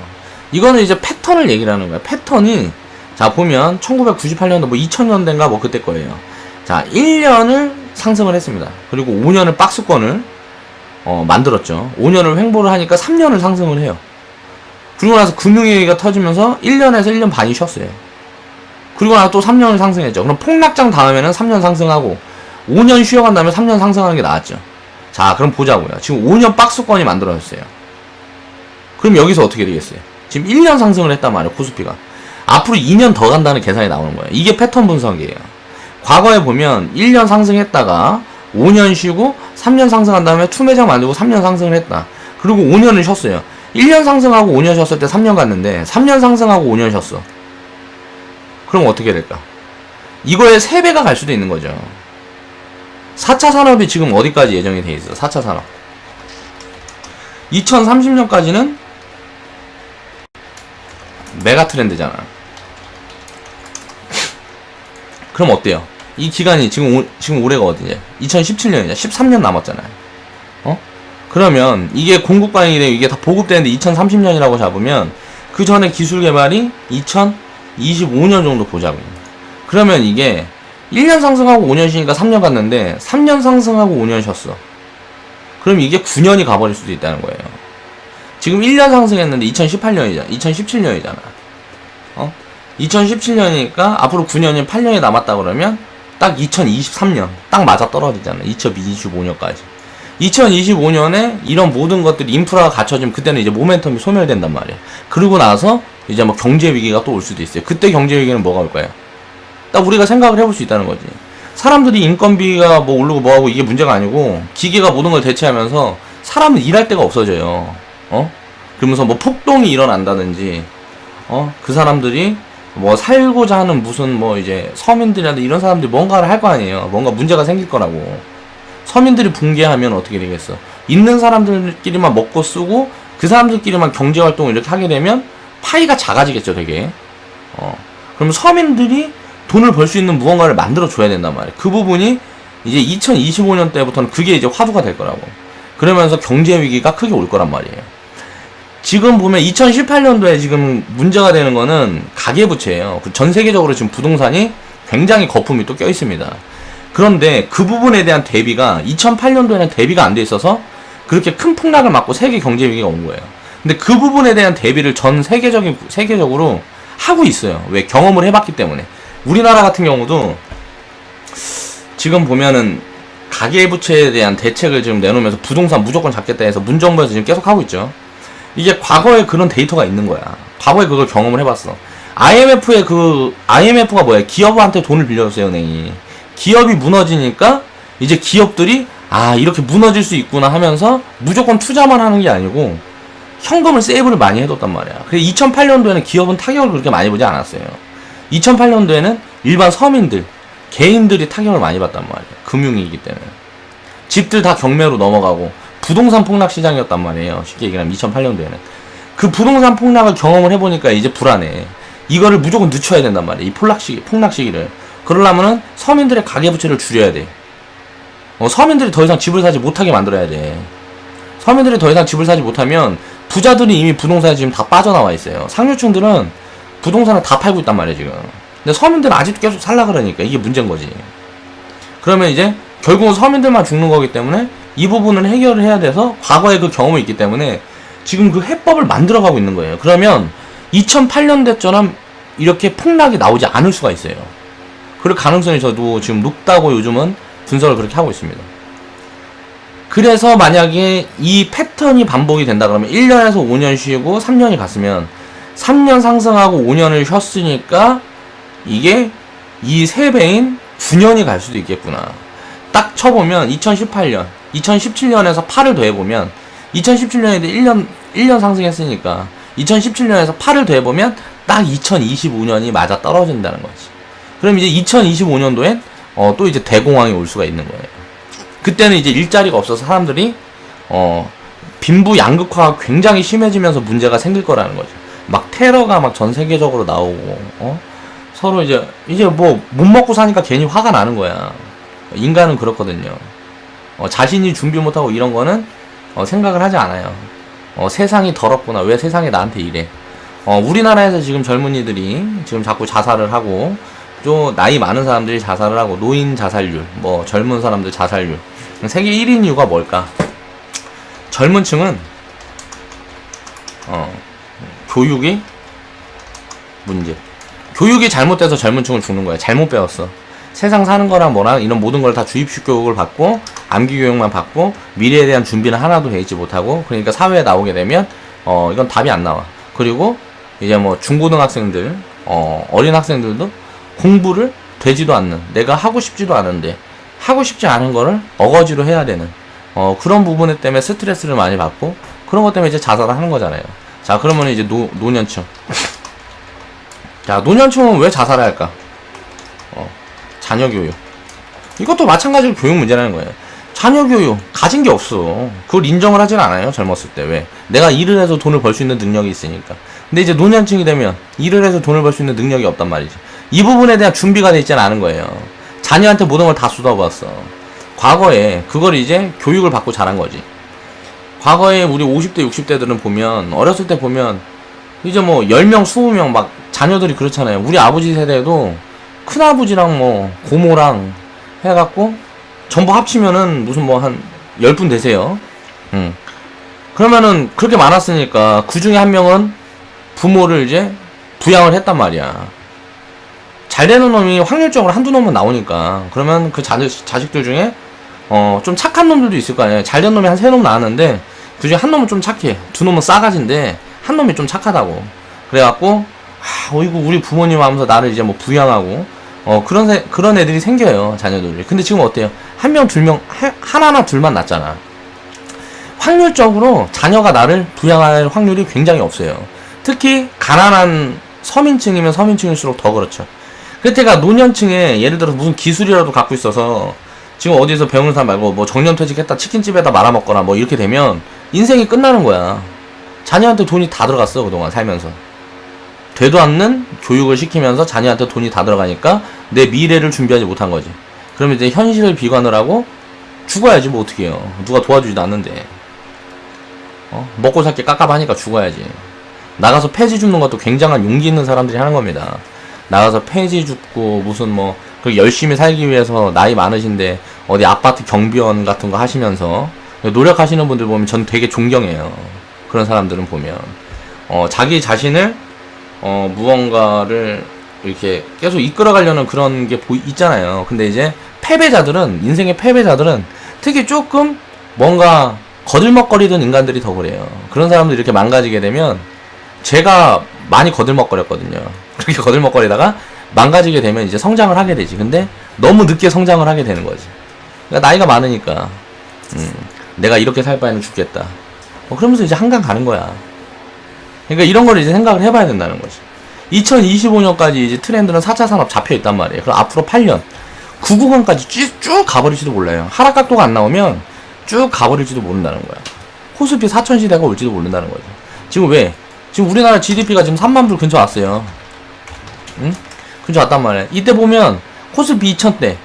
이거는 이제 패턴을 얘기를 하는 거야. 패턴이 자 보면 1998년도 뭐 2000년대인가 뭐 그때 거예요. 자, 1년을 상승을 했습니다. 그리고 5년을 박스권을 만들었죠. 5년을 횡보를 하니까 3년을 상승을 해요. 그리고 나서 금융위기가 터지면서 1년에서 1년 반이 쉬었어요. 그리고 나서 또 3년을 상승했죠. 그럼 폭락장 다음에는 3년 상승하고 5년 쉬어간 다음에 3년 상승하는 게 나았죠. 자, 그럼 보자고요. 지금 5년 박스권이 만들어졌어요. 그럼 여기서 어떻게 되겠어요? 지금 1년 상승을 했단 말이에요. 코스피가. 앞으로 2년 더 간다는 계산이 나오는 거예요. 이게 패턴 분석이에요. 과거에 보면 1년 상승했다가 5년 쉬고 3년 상승한 다음에 투매장 만들고 3년 상승을 했다. 그리고 5년을 쉬었어요. 1년 상승하고 5년 쉬었을 때 3년 갔는데 3년 상승하고 5년 쉬었어. 그럼 어떻게 될까? 이거에 3배가 갈 수도 있는 거죠. 4차 산업이 지금 어디까지 예정이 돼 있어? 4차 산업 2030년까지는 메가 트렌드잖아. 그럼 어때요? 이 기간이 지금 올해가 어디냐? 2017년이냐? 13년 남았잖아요. 그러면 이게 공급 과잉이 되고 이게 다 보급되는데 2030년이라고 잡으면 그 전에 기술 개발이 2025년 정도 보자고요. 그러면 이게 1년 상승하고 5년 쉬니까 3년 갔는데 3년 상승하고 5년 쉬었어. 그럼 이게 9년이 가버릴 수도 있다는 거예요. 지금 1년 상승했는데 2017년이잖아. 2017년이니까 앞으로 9년이 8년이 남았다 그러면 딱 2023년 딱 맞아 떨어지잖아. 2025년까지. 2025년에 이런 모든 것들이 인프라가 갖춰지면 그때는 이제 모멘텀이 소멸된단 말이야. 그러고 나서 이제 뭐 경제 위기가 또 올 수도 있어요. 그때 경제 위기는 뭐가 올까요? 딱 우리가 생각을 해볼 수 있다는 거지. 사람들이 인건비가 뭐 오르고 뭐하고 이게 문제가 아니고 기계가 모든 걸 대체하면서 사람은 일할 데가 없어져요. 그러면서 뭐 폭동이 일어난다든지 그 사람들이 뭐 살고자 하는 무슨 뭐 이제 서민들이라든지 이런 사람들이 뭔가를 할 거 아니에요. 뭔가 문제가 생길 거라고. 서민들이 붕괴하면 어떻게 되겠어? 있는 사람들끼리만 먹고 쓰고 그 사람들끼리만 경제활동을 이렇게 하게 되면 파이가 작아지겠죠, 되게. 그럼 서민들이 돈을 벌 수 있는 무언가를 만들어 줘야 된단 말이에요. 그 부분이 이제 2025년 때부터는 그게 이제 화두가 될 거라고. 그러면서 경제 위기가 크게 올 거란 말이에요. 지금 보면 2018년도에 지금 문제가 되는 거는 가계부채예요. 전 세계적으로 지금 부동산이 굉장히 거품이 또 껴 있습니다. 그런데 그 부분에 대한 대비가 2008년도에는 대비가 안 돼 있어서 그렇게 큰 폭락을 맞고 세계 경제 위기가 온 거예요. 근데 그 부분에 대한 대비를 전 세계적으로 하고 있어요. 왜? 경험을 해봤기 때문에. 우리나라 같은 경우도 지금 보면은 가계부채에 대한 대책을 지금 내놓으면서 부동산 무조건 잡겠다 해서 문정부에서 지금 계속 하고 있죠. 이게 과거에 그런 데이터가 있는 거야. 과거에 그걸 경험을 해봤어. IMF가 뭐야? 기업한테 돈을 빌려줬어요, 은행이. 기업이 무너지니까 이제 기업들이 이렇게 무너질 수 있구나 하면서 무조건 투자만 하는 게 아니고 현금을 세이브를 많이 해뒀단 말이야. 그래서 2008년도에는 기업은 타격을 그렇게 많이 보지 않았어요. 2008년도에는 일반 서민들, 개인들이 타격을 많이 받단 말이야. 금융위기 때문에. 집들 다 경매로 넘어가고 부동산 폭락 시장이었단 말이에요. 쉽게 얘기하면 2008년도에는. 그 부동산 폭락을 경험을 해보니까 이제 불안해. 이거를 무조건 늦춰야 된단 말이야. 이 폭락 시기를. 그러려면은 서민들의 가계부채를 줄여야 돼. 서민들이 더 이상 집을 사지 못하게 만들어야 돼. 서민들이 더 이상 집을 사지 못하면 부자들이 이미 부동산에 지금 다 빠져나와 있어요. 상류층들은 부동산을 다 팔고 있단 말이에요, 지금. 근데 서민들은 아직도 계속 살라 그러니까 이게 문제인 거지. 그러면 이제 결국은 서민들만 죽는 거기 때문에 이 부분을 해결을 해야 돼서 과거에 그 경험이 있기 때문에 지금 그 해법을 만들어가고 있는 거예요. 그러면 2008년대처럼 이렇게 폭락이 나오지 않을 수가 있어요. 그럴 가능성이 저도 지금 높다고 요즘은 분석을 그렇게 하고 있습니다. 그래서 만약에 이 패턴이 반복이 된다 그러면 1년에서 5년 쉬고 3년이 갔으면 3년 상승하고 5년을 쉬었으니까 이게 이 3배인 9년이 갈 수도 있겠구나. 딱 쳐보면 2018년, 2017년에서 8을 더해보면 2017년에도 1년 상승했으니까 2017년에서 8을 더해보면 딱 2025년이 맞아 떨어진다는 거지. 그럼 이제 2025년도엔 또 이제 대공황이 올 수가 있는 거예요. 그때는 이제 일자리가 없어서 사람들이 빈부 양극화가 굉장히 심해지면서 문제가 생길 거라는 거죠. 막 테러가 막 전 세계적으로 나오고 서로 이제 뭐 못 먹고 사니까 괜히 화가 나는 거야. 인간은 그렇거든요. 자신이 준비 못하고 이런 거는 생각을 하지 않아요. 세상이 더럽구나. 왜 세상이 나한테 이래? 우리나라에서 지금 젊은이들이 지금 자꾸 자살을 하고 또 나이 많은 사람들이 자살을 하고 노인 자살률, 뭐 젊은 사람들 자살률 세계 1위인 이유가 뭘까? 젊은 층은 교육이 문제. 교육이 잘못돼서 젊은 층은 죽는 거야. 잘못 배웠어. 세상 사는 거랑 뭐랑 이런 모든 걸 다 주입식 교육을 받고 암기 교육만 받고 미래에 대한 준비는 하나도 돼 있지 못하고 그러니까 사회에 나오게 되면 이건 답이 안 나와. 그리고 이제 뭐 중고등학생들, 어린 학생들도 공부를 되지도 않는, 내가 하고 싶지도 않은데 하고 싶지 않은 거를 어거지로 해야 되는 그런 부분 때문에 스트레스를 많이 받고 그런 것 때문에 이제 자살을 하는 거잖아요. 자, 그러면 이제 노년층. 자, 노년층은 왜 자살을 할까? 자녀 교육. 이것도 마찬가지로 교육 문제라는 거예요. 자녀 교육 가진 게 없어. 그걸 인정을 하진 않아요. 젊었을 때. 왜? 내가 일을 해서 돈을 벌 수 있는 능력이 있으니까. 근데 이제 노년층이 되면 일을 해서 돈을 벌 수 있는 능력이 없단 말이죠. 이 부분에 대한 준비가 되어 있지는 않은 거예요. 자녀한테 모든 걸 다 쏟아부었어. 과거에 그걸 이제 교육을 받고 자란 거지. 과거에 우리 50대 60대들은 보면 어렸을 때 보면 이제 뭐 10명 20명 막 자녀들이 그렇잖아요. 우리 아버지 세대에도 큰아버지랑 뭐 고모랑 해갖고 전부 합치면은 무슨 뭐 한 10분 되세요. 그러면은 그렇게 많았으니까 그 중에 한 명은 부모를 이제 부양을 했단 말이야. 잘 되는 놈이 확률적으로 한두 놈은 나오니까, 그러면 그 자식들 중에 좀 착한 놈들도 있을 거 아니에요. 잘 된 놈이 한 3놈 나왔는데 그 중에 한 놈은 좀 착해, 2놈은 싸가지인데 한 놈이 좀 착하다고. 그래갖고 어이구 우리 부모님 하면서 나를 이제 뭐 부양하고 그런 애들이 생겨요, 자녀들이. 근데 지금 어때요? 한 명, 2명, 하나나 둘만 낳잖아. 확률적으로 자녀가 나를 부양할 확률이 굉장히 없어요. 특히 가난한 서민층이면 서민층일수록 더 그렇죠. 그때가 노년층에 예를 들어서 무슨 기술이라도 갖고 있어서 지금 어디서 배우는 사람 말고 뭐 정년퇴직했다 치킨집에다 말아먹거나 뭐 이렇게 되면 인생이 끝나는 거야. 자녀한테 돈이 다 들어갔어, 그동안 살면서. 되도 않는 교육을 시키면서 자녀한테 돈이 다 들어가니까 내 미래를 준비하지 못한 거지. 그러면 이제 현실을 비관을 하고 죽어야지, 뭐 어떡해요. 누가 도와주지도 않는데. 먹고 살게 깝깝하니까 죽어야지. 나가서 폐지 줍는 것도 굉장한 용기 있는 사람들이 하는 겁니다. 나가서 폐지 줍고 무슨 뭐 열심히 살기 위해서 나이 많으신데 어디 아파트 경비원 같은 거 하시면서 노력하시는 분들 보면 전 되게 존경해요. 그런 사람들은 보면 자기 자신을 무언가를 이렇게 계속 이끌어가려는 그런 게 있잖아요. 근데 이제 패배자들은, 인생의 패배자들은 특히 조금 뭔가 거들먹거리던 인간들이 더 그래요. 그런 사람들이 이렇게 망가지게 되면, 제가 많이 거들먹거렸거든요. 그렇게 거들먹거리다가 망가지게 되면 이제 성장을 하게 되지. 근데 너무 늦게 성장을 하게 되는 거지. 그러니까 나이가 많으니까 내가 이렇게 살 바에는 죽겠다. 그러면서 이제 한강 가는 거야. 그러니까 이런 걸 이제 생각을 해봐야 된다는 거지. 2025년까지 이제 트렌드는 4차 산업 잡혀 있단 말이에요. 그럼 앞으로 8년 9구간까지 쭉 가버릴지도 몰라요. 하락각도가 안 나오면 쭉 가버릴지도 모른다는 거야. 코스피 4천 시대가 올지도 모른다는 거죠. 지금 왜? 지금 우리나라 GDP가 지금 3만 불 근처 왔어요. 응? 근처 왔단 말이야. 이때 보면 코스피 2000대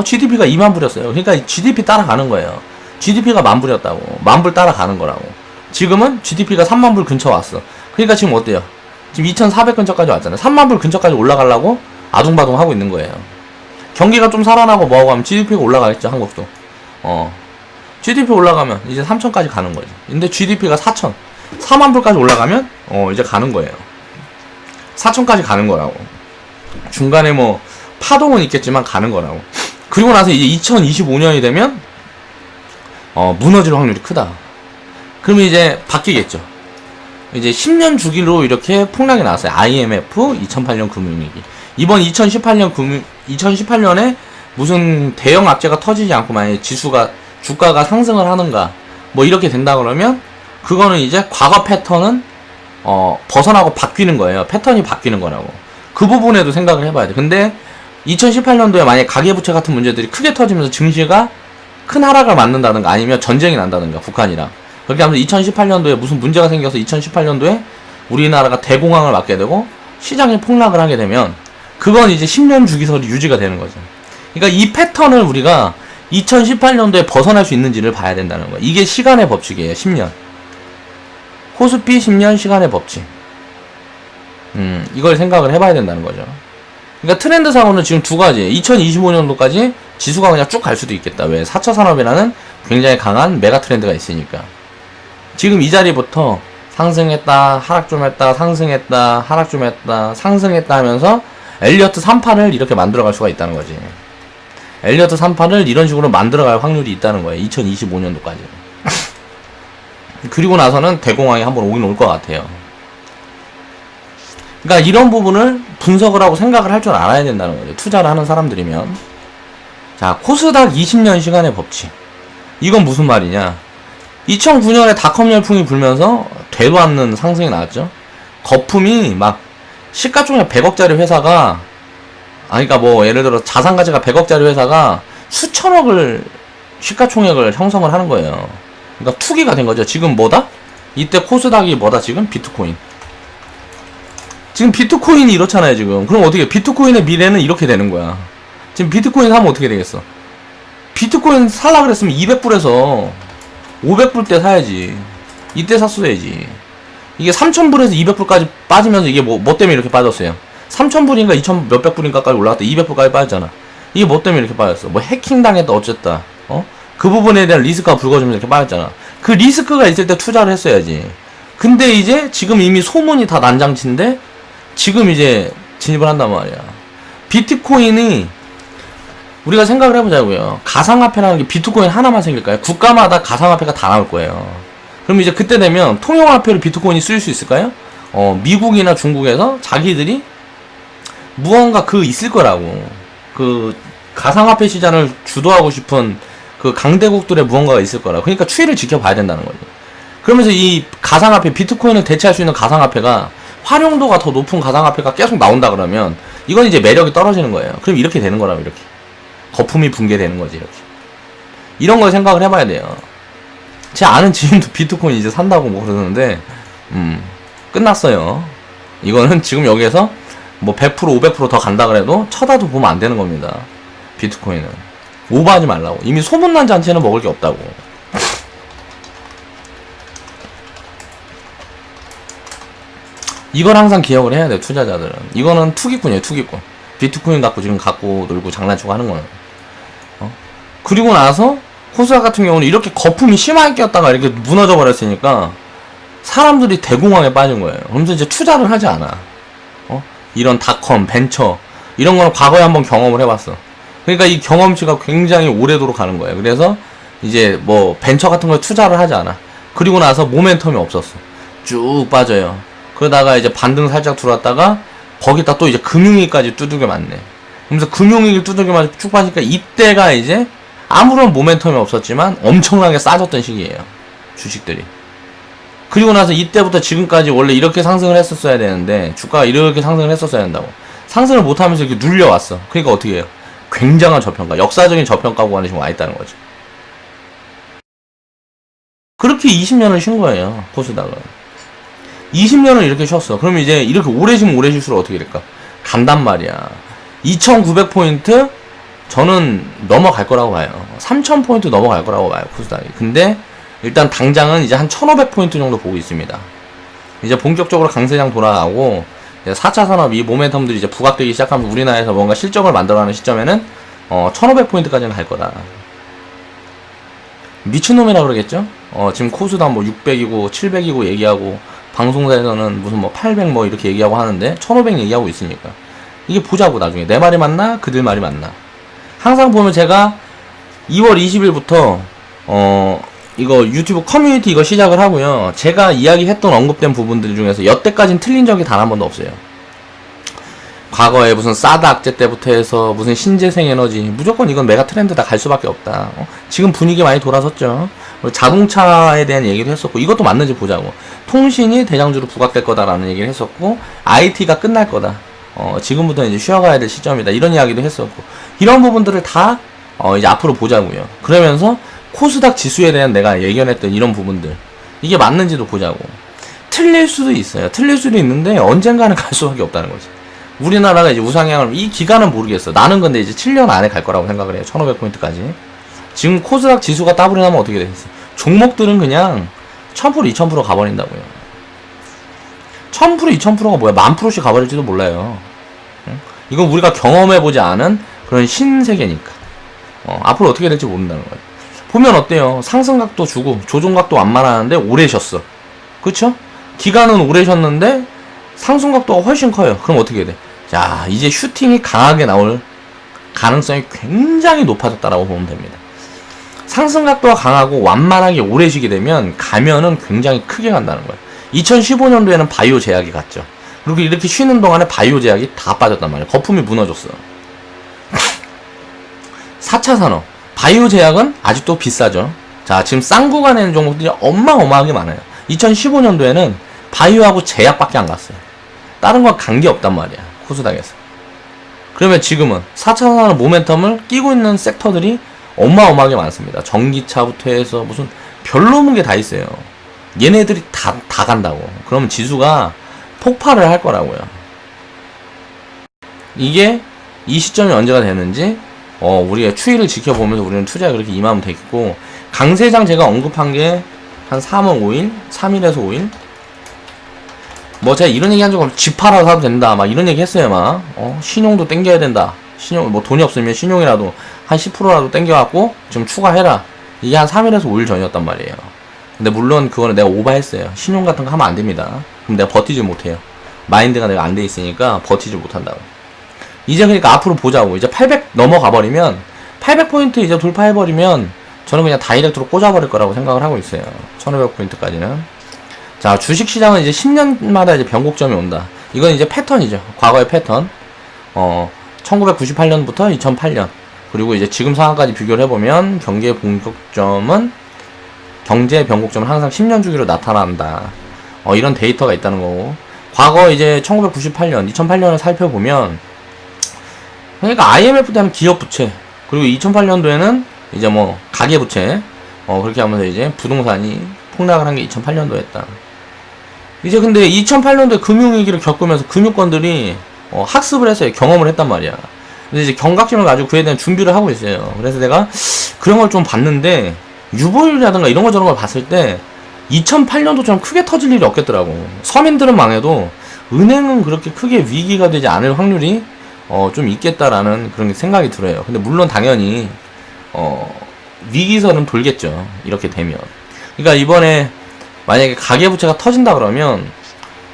GDP가 2만 불이었어요. 그러니까 GDP 따라가는 거예요. GDP가 만 불이었다고. 만 불 따라가는 거라고. 지금은 GDP가 3만 불 근처 왔어. 그러니까 지금 어때요? 지금 2,400 근처까지 왔잖아요. 3만 불 근처까지 올라가려고 아둥바둥 하고 있는 거예요. 경기가 좀 살아나고 뭐하고 하면 GDP가 올라가겠죠, 한국도. GDP 올라가면 이제 3천까지 가는 거지. 근데 GDP가 4천. 4만 불까지 올라가면 이제 가는 거예요. 4천까지 가는 거라고. 중간에 뭐 파동은 있겠지만 가는 거라고. 그리고 나서 이제 2025년이 되면 무너질 확률이 크다. 그러면 이제 바뀌겠죠. 이제 10년 주기로 이렇게 폭락이 나왔어요. IMF 2008년 금융위기. 이번 2018년에 무슨 대형 악재가 터지지 않고 만약에 주가가 상승을 하는가 뭐 이렇게 된다 그러면 그거는 이제 과거 패턴은 벗어나고 바뀌는 거예요. 패턴이 바뀌는 거라고. 그 부분에도 생각을 해봐야 돼. 근데 2018년도에 만약에 가계부채 같은 문제들이 크게 터지면서 증시가 큰 하락을 맞는다든가 아니면 전쟁이 난다든가 북한이랑 그렇게 하면서 2018년도에 무슨 문제가 생겨서 2018년도에 우리나라가 대공황을 맞게 되고 시장이 폭락을 하게 되면 그건 이제 10년 주기설이 유지가 되는 거죠. 그러니까 이 패턴을 우리가 2018년도에 벗어날 수 있는지를 봐야 된다는 거예요. 이게 시간의 법칙이에요. 10년. 코스피 10년 시간의 법칙. 이걸 생각을 해봐야 된다는 거죠. 그러니까 트렌드상으로는 지금 두 가지. 2025년도까지 지수가 그냥 쭉 갈 수도 있겠다. 왜? 4차 산업이라는 굉장히 강한 메가 트렌드가 있으니까. 지금 이 자리부터 상승했다, 하락 좀 했다, 상승했다, 하락 좀 했다, 상승했다 하면서 엘리어트 3판을 이렇게 만들어갈 수가 있다는 거지. 엘리어트 3판을 이런 식으로 만들어갈 확률이 있다는 거예요. 2025년도까지. 그리고 나서는 대공황이 한번 오긴 올 것 같아요. 그러니까 이런 부분을 분석을 하고 생각을 할 줄 알아야 된다는 거죠. 투자를 하는 사람들이면. 자, 코스닥 20년 시간의 법칙. 이건 무슨 말이냐? 2009년에 닷컴 열풍이 불면서 되도 않는 상승이 나왔죠. 거품이 막 시가총액 100억짜리 회사가 그러니까 뭐 예를 들어 자산 가치가 100억짜리 회사가 수천억을 시가총액을 형성을 하는 거예요. 그러니까 투기가 된 거죠. 지금 뭐다? 이때 코스닥이 뭐다? 지금 비트코인. 지금 비트코인이 이렇잖아요, 지금. 그럼 어떻게 비트코인의 미래는 이렇게 되는 거야. 지금 비트코인 사면 어떻게 되겠어? 비트코인 살라 그랬으면 200불에서 500불 때 사야지. 이때 샀어야지. 이게 3,000불에서 200불까지 빠지면서 이게 뭐 때문에 이렇게 빠졌어요? 3,000불인가 2,000 몇백 불인가까지 올라갔다 200불까지 빠졌잖아. 이게 뭐 때문에 이렇게 빠졌어? 뭐 해킹당했다 어쨌다. 그 부분에 대한 리스크가 불거지면서 이렇게 빠졌잖아. 그 리스크가 있을 때 투자를 했어야지. 근데 이제 지금 이미 소문이 다 난장치인데 지금 이제 진입을 한단 말이야. 비트코인이 우리가 생각을 해보자고요. 가상화폐라는 게 비트코인 하나만 생길까요? 국가마다 가상화폐가 다 나올 거예요. 그럼 이제 그때 되면 통용화폐로 비트코인이 쓰일 수 있을까요? 미국이나 중국에서 자기들이 무언가 있을 거라고. 가상화폐 시장을 주도하고 싶은 강대국들의 무언가가 있을 거라. 그러니까 추이를 지켜봐야 된다는 거죠. 그러면서 이 가상화폐, 비트코인을 대체할 수 있는 가상화폐가 활용도가 더 높은 가상화폐가 계속 나온다 그러면 이건 이제 매력이 떨어지는 거예요. 그럼 이렇게 되는 거라고, 이렇게. 거품이 붕괴되는 거지, 이렇게. 이런 걸 생각을 해봐야 돼요. 제 아는 지인도 비트코인 이제 산다고 뭐 그러는데, 끝났어요. 이거는 지금 여기에서 뭐 100%, 500% 더 간다 그래도 쳐다도 보면 안 되는 겁니다. 비트코인은. 오버하지 말라고. 이미 소문난 잔치는 먹을 게 없다고. 이걸 항상 기억을 해야 돼요, 투자자들은. 이거는 투기꾼이에요, 투기꾼. 비트코인 갖고 지금 갖고 놀고 장난치고 하는 거는. 그리고 나서 코스닥 같은 경우는 이렇게 거품이 심하게 꼈다가 이렇게 무너져 버렸으니까 사람들이 대공황에 빠진 거예요. 그러면서 이제 투자를 하지 않아. 이런 닷컴, 벤처 이런 거는 과거에 한번 경험을 해봤어. 그러니까 이 경험치가 굉장히 오래도록 가는 거예요. 그래서 이제 뭐 벤처 같은 거에 투자를 하지 않아. 그리고 나서 모멘텀이 없었어. 쭉 빠져요. 그러다가 이제 반등 살짝 들어왔다가 거기다 또 이제 금융위기까지 두들겨 맞네. 그러면서 금융위기를 두들겨 맞고 쭉 빠지니까 이때가 이제 아무런 모멘텀이 없었지만 엄청나게 싸졌던 시기예요, 주식들이. 그리고 나서 이때부터 지금까지 원래 이렇게 상승을 했었어야 되는데 주가가 이렇게 상승을 했었어야 한다고. 상승을 못하면서 이렇게 눌려왔어. 그러니까 어떻게 해요? 굉장한 저평가, 역사적인 저평가 구간에 지금 와있다는 거죠. 그렇게 20년을 쉰 거예요, 코스닥은. 20년을 이렇게 쉬었어. 그럼 이제 이렇게 오래 쉬면 오래 쉴수록 어떻게 될까? 간단 말이야. 2900포인트 저는 넘어갈 거라고 봐요. 3000포인트 넘어갈 거라고 봐요, 코스닥이. 근데 일단 당장은 이제 한 1500포인트 정도 보고 있습니다. 이제 본격적으로 강세장 돌아가고 4차 산업 이 모멘텀들이 이제 부각되기 시작하면 우리나라에서 뭔가 실적을 만들어가는 시점에는 1500포인트까지는 갈 거다. 미친놈이라 그러겠죠? 지금 코스닥 뭐 600이고 700이고 얘기하고 방송사에서는 무슨 뭐 800 뭐 이렇게 얘기하고 하는데 1500 얘기하고 있으니까 이게 보자고. 나중에 내 말이 맞나 그들 말이 맞나. 항상 보면 제가 2월 20일부터 이거 유튜브 커뮤니티 이거 시작을 하고요. 제가 이야기했던 언급된 부분들 중에서 여태까지는 틀린 적이 단 한 번도 없어요. 과거에 무슨 사드 악재 때부터 해서 무슨 신재생 에너지 무조건 이건 메가 트렌드다 갈 수밖에 없다. 지금 분위기 많이 돌아섰죠. 자동차에 대한 얘기도 했었고 이것도 맞는지 보자고. 통신이 대장주로 부각될 거다라는 얘기를 했었고 IT가 끝날 거다. 지금부터 이제 쉬어가야 될 시점이다. 이런 이야기도 했었고 이런 부분들을 다 이제 앞으로 보자고요. 그러면서 코스닥 지수에 대한 내가 예견했던 이런 부분들 이게 맞는지도 보자고. 틀릴 수도 있어요. 틀릴 수도 있는데 언젠가는 갈 수밖에 없다는 거지. 우리나라가 이제 우상향을 이 기간은 모르겠어. 나는 근데 이제 7년 안에 갈 거라고 생각을 해요. 1500포인트까지. 지금 코스닥 지수가 따블이 나면 어떻게 되겠어? 종목들은 그냥 1000% 2000% 가버린다고요. 1000% 2000%가 뭐야? 10,000%씩 가버릴지도 몰라요. 이건 우리가 경험해보지 않은 그런 신세계니까. 앞으로 어떻게 될지 모른다는 거예요. 보면 어때요? 상승각도 주고 조종각도 완만하는데 오래 쉬었어. 그쵸? 기간은 오래 쉬었는데 상승각도가 훨씬 커요. 그럼 어떻게 돼? 자, 이제 슈팅이 강하게 나올 가능성이 굉장히 높아졌다라고 보면 됩니다. 상승각도가 강하고 완만하게 오래 쉬게 되면 가면은 굉장히 크게 간다는 거예요. 2015년도에는 바이오 제약이 갔죠. 그리고 이렇게 쉬는 동안에 바이오 제약이 다 빠졌단 말이에요. 거품이 무너졌어. 4차 산업 바이오 제약은 아직도 비싸죠. 자, 지금 싼 구간에 있는 종목들이 어마어마하게 많아요. 2015년도에는 바이오하고 제약밖에 안 갔어요. 다른 건 관계 없단 말이야, 코스닥에서. 그러면 지금은 4차 산업 모멘텀을 끼고 있는 섹터들이 어마어마하게 많습니다. 전기차부터 해서 무슨 별로문 게 다 있어요. 얘네들이 다 간다고. 그러면 지수가 폭발을 할 거라고요. 이게 이 시점이 언제가 되는지 우리가 추이를 지켜보면서 우리는 투자에 그렇게 임하면 되겠고, 강세장 제가 언급한 게 한 3월 5일? 3일에서 5일? 뭐 제가 이런 얘기 한 적 없어요. 집 팔아서 사도 된다 막 이런 얘기 했어요. 막 신용도 땡겨야 된다. 신용 뭐 돈이 없으면 신용이라도 한 10%라도 땡겨갖고 좀 추가해라. 이게 한 3일에서 5일 전이었단 말이에요. 근데 물론 그거는 내가 오버했어요. 신용 같은 거 하면 안 됩니다. 그럼 내가 버티지 못해요. 마인드가 내가 안 돼 있으니까 버티지 못한다고. 이제 그러니까 앞으로 보자고. 이제 800 넘어가 버리면 800포인트 이제 돌파해 버리면 저는 그냥 다이렉트로 꽂아버릴 거라고 생각을 하고 있어요. 1500포인트까지는. 자, 주식시장은 이제 10년마다 이제 변곡점이 온다. 이건 이제 패턴이죠. 과거의 패턴. 1998년부터 2008년. 그리고 이제 지금 상황까지 비교를 해보면 경제 변곡점은 항상 10년 주기로 나타난다. 이런 데이터가 있다는 거고. 과거 이제 1998년, 2008년을 살펴보면 그러니까 IMF 때는 기업 부채, 그리고 2008년도에는 이제 뭐 가계 부채, 그렇게 하면서 이제 부동산이 폭락을 한 게 2008년도였다. 이제 근데 2008년도에 금융위기를 겪으면서 금융권들이 학습을 했어요. 경험을 했단 말이야. 근데 이제 경각심을 가지고 그에 대한 준비를 하고 있어요. 그래서 내가 그런 걸 좀 봤는데 유보율이라든가 이런 거 저런 걸 봤을 때 2008년도처럼 크게 터질 일이 없겠더라고. 서민들은 망해도 은행은 그렇게 크게 위기가 되지 않을 확률이 좀 있겠다라는 그런 생각이 들어요. 근데 물론 당연히 위기설은 돌겠죠. 이렇게 되면. 그러니까 이번에 만약에 가계부채가 터진다 그러면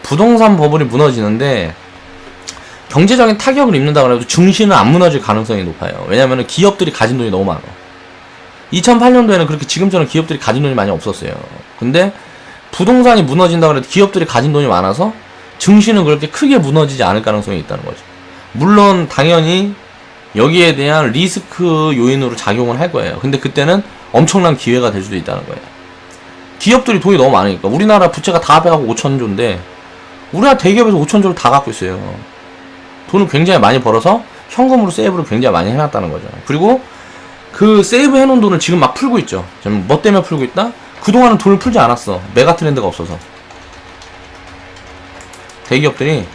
부동산 버블이 무너지는데 경제적인 타격을 입는다 그래도 증시는 안 무너질 가능성이 높아요. 왜냐면은 기업들이 가진 돈이 너무 많아. 2008년도에는 그렇게 지금처럼 기업들이 가진 돈이 많이 없었어요. 근데 부동산이 무너진다 그래도 기업들이 가진 돈이 많아서 증시는 그렇게 크게 무너지지 않을 가능성이 있다는 거죠. 물론 당연히 여기에 대한 리스크 요인으로 작용을 할 거예요. 근데 그때는 엄청난 기회가 될 수도 있다는 거예요. 기업들이 돈이 너무 많으니까. 우리나라 부채가 다 합해갖고 5천조인데 우리나라 대기업에서 5천조를 다 갖고 있어요. 돈을 굉장히 많이 벌어서 현금으로 세이브를 굉장히 많이 해놨다는 거죠. 그리고 그 세이브 해놓은 돈을 지금 막 풀고 있죠. 지금 뭐 때문에 풀고 있다? 그동안은 돈을 풀지 않았어. 메가 트렌드가 없어서. 대기업들이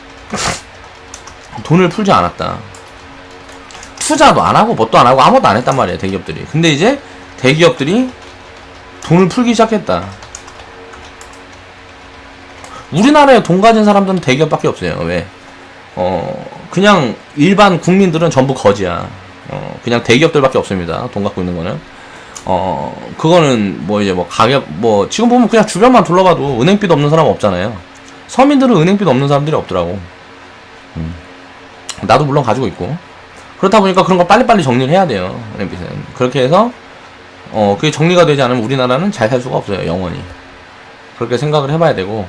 돈을 풀지 않았다. 투자도 안 하고 뭣도 안 하고 아무것도 안 했단 말이에요. 대기업들이. 근데 이제 대기업들이 돈을 풀기 시작했다. 우리나라에 돈 가진 사람들은 대기업밖에 없어요. 왜? 그냥 일반 국민들은 전부 거지야. 그냥 대기업들밖에 없습니다. 돈 갖고 있는 거는. 그거는 뭐 이제 뭐 가격, 뭐 지금 보면 그냥 주변만 둘러봐도 은행빚 없는 사람 없잖아요. 서민들은 은행빚 없는 사람들이 없더라고. 나도 물론 가지고 있고. 그렇다 보니까 그런 거 빨리빨리 정리를 해야 돼요. 은행빚은. 그렇게 해서 그게 정리가 되지 않으면 우리나라는 잘 살 수가 없어요. 영원히. 그렇게 생각을 해봐야 되고.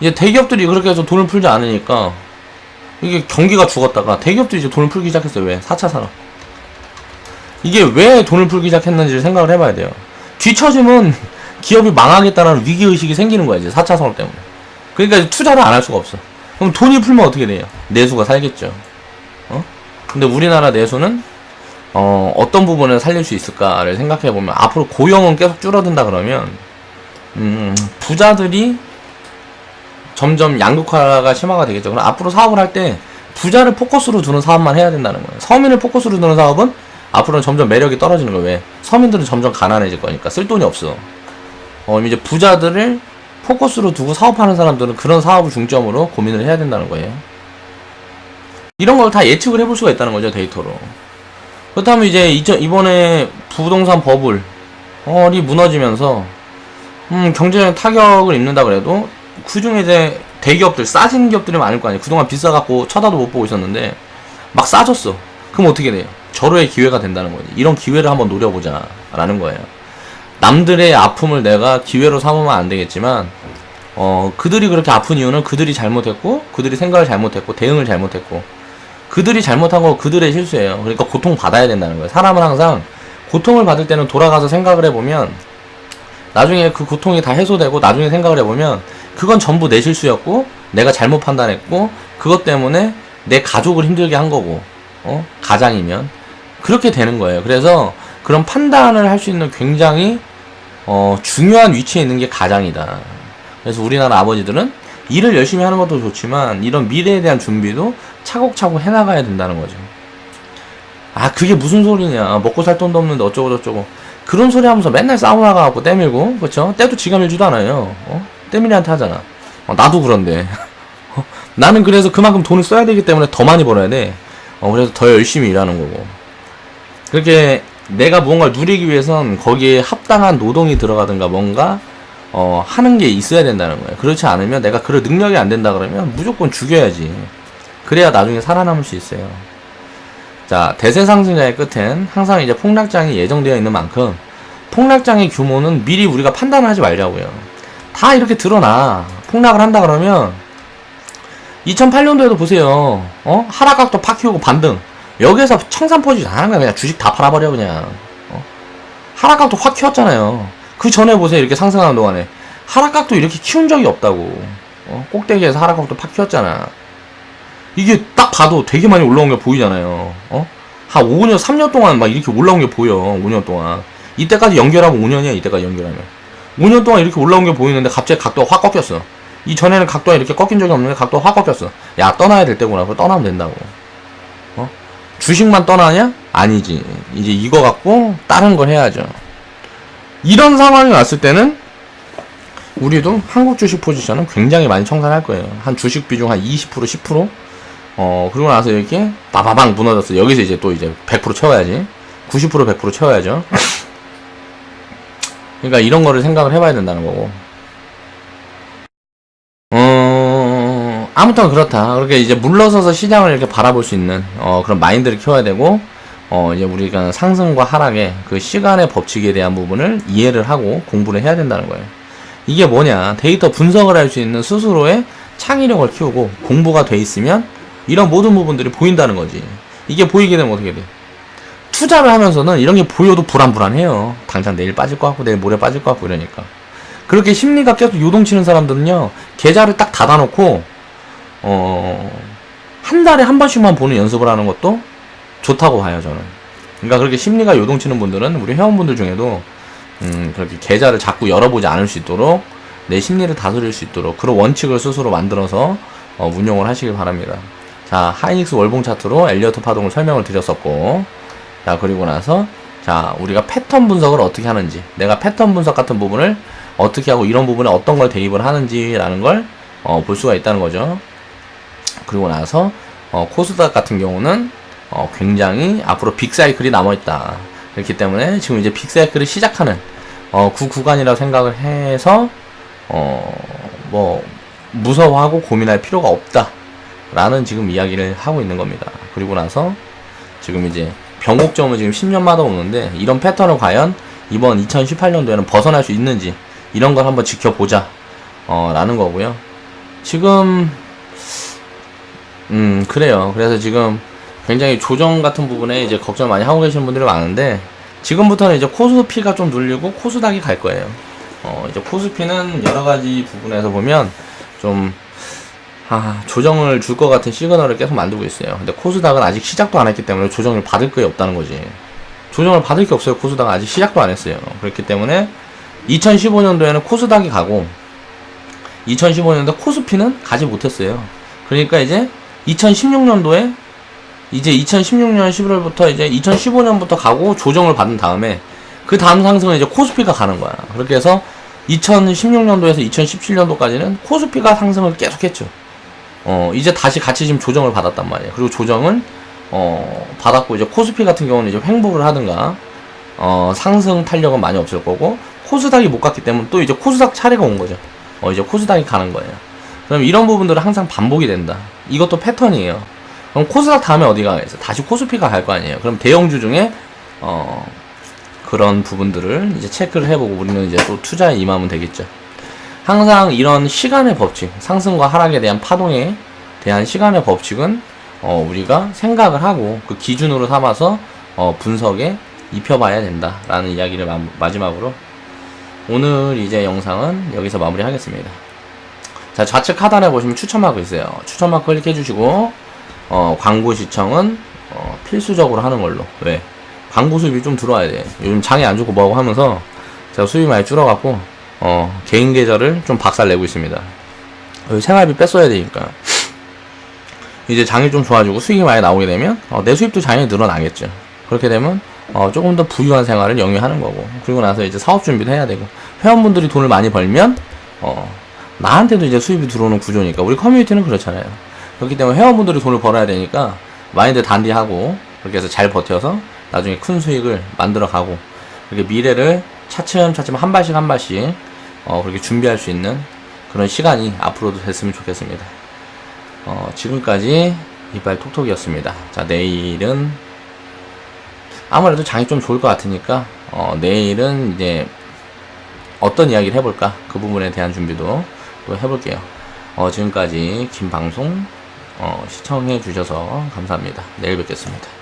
이제 대기업들이 그렇게 해서 돈을 풀지 않으니까 이게 경기가 죽었다가 대기업들이 이제 돈을 풀기 시작했어요. 왜? 4차 산업. 이게 왜 돈을 풀기 시작했는지를 생각을 해봐야 돼요. 뒤처지면 기업이 망하겠다는 위기의식이 생기는 거야. 이제 4차 산업 때문에. 그러니까 이제 투자를 안 할 수가 없어. 그럼 돈이 풀면 어떻게 돼요? 내수가 살겠죠. 근데 우리나라 내수는 어떤 부분을 살릴 수 있을까를 생각해보면 앞으로 고용은 계속 줄어든다 그러면 부자들이 점점 양극화가 심화가 되겠죠. 그럼 앞으로 사업을 할 때 부자를 포커스로 두는 사업만 해야 된다는 거예요. 서민을 포커스로 두는 사업은 앞으로는 점점 매력이 떨어지는 거예요. 왜? 서민들은 점점 가난해질 거니까 쓸 돈이 없어. 이제 부자들을 포커스로 두고 사업하는 사람들은 그런 사업을 중점으로 고민을 해야 된다는 거예요. 이런 걸 다 예측을 해볼 수가 있다는 거죠, 데이터로. 그렇다면 이제 이번에 부동산 버블이 무너지면서 경제적 타격을 입는다 그래도 그 중에 이제 대기업들, 싸진 기업들이 많을 거 아니에요. 그동안 비싸갖고 쳐다도 못 보고 있었는데 막 싸졌어. 그럼 어떻게 돼요? 절호의 기회가 된다는 거지. 이런 기회를 한번 노려보자 라는 거예요. 남들의 아픔을 내가 기회로 삼으면 안 되겠지만 그들이 그렇게 아픈 이유는 그들이 잘못했고, 그들이 생각을 잘못했고, 대응을 잘못했고, 그들이 잘못한 거 그들의 실수예요. 그러니까 고통 받아야 된다는 거예요. 사람은 항상 고통을 받을 때는 돌아가서 생각을 해보면 나중에 그 고통이 다 해소되고 나중에 생각을 해보면 그건 전부 내 실수였고 내가 잘못 판단했고 그것 때문에 내 가족을 힘들게 한 거고 가장이면 그렇게 되는 거예요. 그래서 그런 판단을 할 수 있는 굉장히 중요한 위치에 있는 게 가장이다. 그래서 우리나라 아버지들은 일을 열심히 하는 것도 좋지만 이런 미래에 대한 준비도 차곡차곡 해나가야 된다는 거죠. 아, 그게 무슨 소리냐, 먹고 살 돈도 없는데 어쩌고 저쩌고 그런 소리 하면서 맨날 사우나 가고 떼밀고, 그쵸? 때도 지가 밀지도 않아요. 때밀이한테 하잖아. 나도 그런데 나는 그래서 그만큼 돈을 써야 되기 때문에 더 많이 벌어야 돼. 그래서 더 열심히 일하는 거고. 그렇게 내가 무언가를 누리기 위해선 거기에 합당한 노동이 들어가든가 뭔가 하는 게 있어야 된다는 거예요. 그렇지 않으면 내가 그럴 능력이 안 된다 그러면 무조건 죽여야지. 그래야 나중에 살아남을 수 있어요. 자, 대세 상승장의 끝엔 항상 이제 폭락장이 예정되어 있는 만큼 폭락장의 규모는 미리 우리가 판단을 하지 말자고요. 다 이렇게 드러나. 폭락을 한다 그러면 2008년도에도 보세요. 하락각도 팍 키우고 반등. 여기에서 청산포지 안 하는 거야. 그냥 주식 다 팔아버려 그냥. 하락각도 확 키웠잖아요. 그 전에 보세요. 이렇게 상승하는 동안에 하락각도 이렇게 키운 적이 없다고. 꼭대기에서 하락각도 팍 키웠잖아. 이게 딱 봐도 되게 많이 올라온 게 보이잖아요. 한 5년, 3년 동안 막 이렇게 올라온 게 보여. 5년 동안. 이때까지 연결하면 5년이야. 이때까지 연결하면 5년 동안 이렇게 올라온 게 보이는데 갑자기 각도가 확 꺾였어. 이 전에는 각도가 이렇게 꺾인 적이 없는데 각도가 확 꺾였어. 야, 떠나야 될 때구나. 그거 떠나면 된다고. 주식만 떠나냐? 아니지. 이제 이거 갖고 다른 걸 해야죠. 이런 상황이 왔을 때는 우리도 한국 주식 포지션은 굉장히 많이 청산할 거예요. 한 주식 비중 한 20%, 10%? 그리고 나서 이렇게 빠바방 무너졌어. 여기서 이제 또 이제 100% 채워야지. 90% 100% 채워야죠. 그러니까 이런 거를 생각을 해봐야 된다는 거고. 아무튼 그렇다. 그렇게 이제 물러서서 시장을 이렇게 바라볼 수 있는 그런 마인드를 키워야 되고, 이제 우리가 상승과 하락의 그 시간의 법칙에 대한 부분을 이해를 하고 공부를 해야 된다는 거예요. 이게 뭐냐? 데이터 분석을 할 수 있는 스스로의 창의력을 키우고 공부가 돼 있으면 이런 모든 부분들이 보인다는 거지. 이게 보이게 되면 어떻게 돼? 투자를 하면서는 이런 게 보여도 불안해요. 당장 내일 빠질 것 같고 내일 모레 빠질 것 같고 이러니까. 그렇게 심리가 계속 요동치는 사람들은요, 계좌를 딱 닫아놓고 한 달에 한 번씩만 보는 연습을 하는 것도 좋다고 봐요, 저는. 그러니까 그렇게 심리가 요동치는 분들은 우리 회원분들 중에도 그렇게 계좌를 자꾸 열어보지 않을 수 있도록, 내 심리를 다스릴 수 있도록 그런 원칙을 스스로 만들어서 운용을 하시길 바랍니다. 자, 하이닉스 월봉 차트로 엘리어트 파동을 설명을 드렸었고, 자, 그리고 나서 자, 우리가 패턴 분석을 어떻게 하는지, 내가 패턴 분석 같은 부분을 어떻게 하고 이런 부분에 어떤 걸 대입을 하는지라는 걸 볼 수가 있다는 거죠. 그리고 나서 코스닥 같은 경우는 굉장히 앞으로 빅사이클이 남아있다. 그렇기 때문에 지금 이제 빅사이클을 시작하는 그 구간이라고 생각을 해서 뭐 무서워하고 고민할 필요가 없다 라는 지금 이야기를 하고 있는 겁니다. 그리고 나서 지금 이제 변곡점을 지금 10년마다 오는데, 이런 패턴을 과연 이번 2018년도에는 벗어날 수 있는지 이런 걸 한번 지켜보자 라는 거고요. 지금 그래요. 그래서 지금 굉장히 조정 같은 부분에 이제 걱정 많이 하고 계시는 분들이 많은데, 지금부터는 이제 코스피가 좀 눌리고 코스닥이 갈 거예요. 이제 코스피는 여러 가지 부분에서 보면 좀 조정을 줄 것 같은 시그널을 계속 만들고 있어요. 근데 코스닥은 아직 시작도 안 했기 때문에 조정을 받을 게 없다는 거지. 조정을 받을 게 없어요. 코스닥은 아직 시작도 안 했어요. 그렇기 때문에 2015년도에는 코스닥이 가고 2015년도 코스피는 가지 못했어요. 그러니까 이제 2016년도에 이제 2016년 11월부터 이제 2015년부터 가고 조정을 받은 다음에 그 다음 상승은 이제 코스피가 가는 거야. 그렇게 해서 2016년도에서 2017년도까지는 코스피가 상승을 계속했죠. 이제 다시 같이 지금 조정을 받았단 말이에요. 그리고 조정을 받았고, 이제 코스피 같은 경우는 이제 횡보를 하든가 상승 탄력은 많이 없을 거고, 코스닥이 못 갔기 때문에 또 이제 코스닥 차례가 온 거죠. 이제 코스닥이 가는 거예요. 그럼 이런 부분들은 항상 반복이 된다. 이것도 패턴이에요. 그럼 코스닥 다음에 어디가 가겠어? 다시 코스피가 갈 거 아니에요. 그럼 대형주 중에 그런 부분들을 이제 체크를 해보고 우리는 이제 또 투자에 임하면 되겠죠. 항상 이런 시간의 법칙, 상승과 하락에 대한 파동에 대한 시간의 법칙은 우리가 생각을 하고 그 기준으로 삼아서 분석에 입혀봐야 된다라는 이야기를 마지막으로 오늘 이제 영상은 여기서 마무리하겠습니다. 자, 좌측 하단에 보시면 추천마크 있어요. 추천마크 클릭해주시고 광고 시청은 필수적으로 하는 걸로. 왜? 광고 수입이 좀 들어와야 돼. 요즘 장이 안 좋고 뭐하고 하면서 제가 수입이 많이 줄어갖고 개인 계좌를 좀 박살내고 있습니다. 생활비 뺐어야 되니까. 이제 장이 좀 좋아지고 수익이 많이 나오게 되면 내 수입도 당연히 늘어나겠죠. 그렇게 되면 조금 더 부유한 생활을 영위하는 거고, 그리고 나서 이제 사업 준비도 해야 되고, 회원분들이 돈을 많이 벌면 나한테도 이제 수입이 들어오는 구조니까. 우리 커뮤니티는 그렇잖아요. 그렇기 때문에 회원분들이 돈을 벌어야 되니까 마인드 단디하고, 그렇게 해서 잘 버텨서 나중에 큰 수익을 만들어 가고, 그렇게 미래를 차츰차츰 한 발씩 한 발씩 그렇게 준비할 수 있는 그런 시간이 앞으로도 됐으면 좋겠습니다. 지금까지 이빨 톡톡이었습니다. 자, 내일은 아무래도 장이 좀 좋을 것 같으니까 내일은 이제 어떤 이야기를 해볼까, 그 부분에 대한 준비도 또 해볼게요. 지금까지 긴 방송 시청해 주셔서 감사합니다. 내일 뵙겠습니다.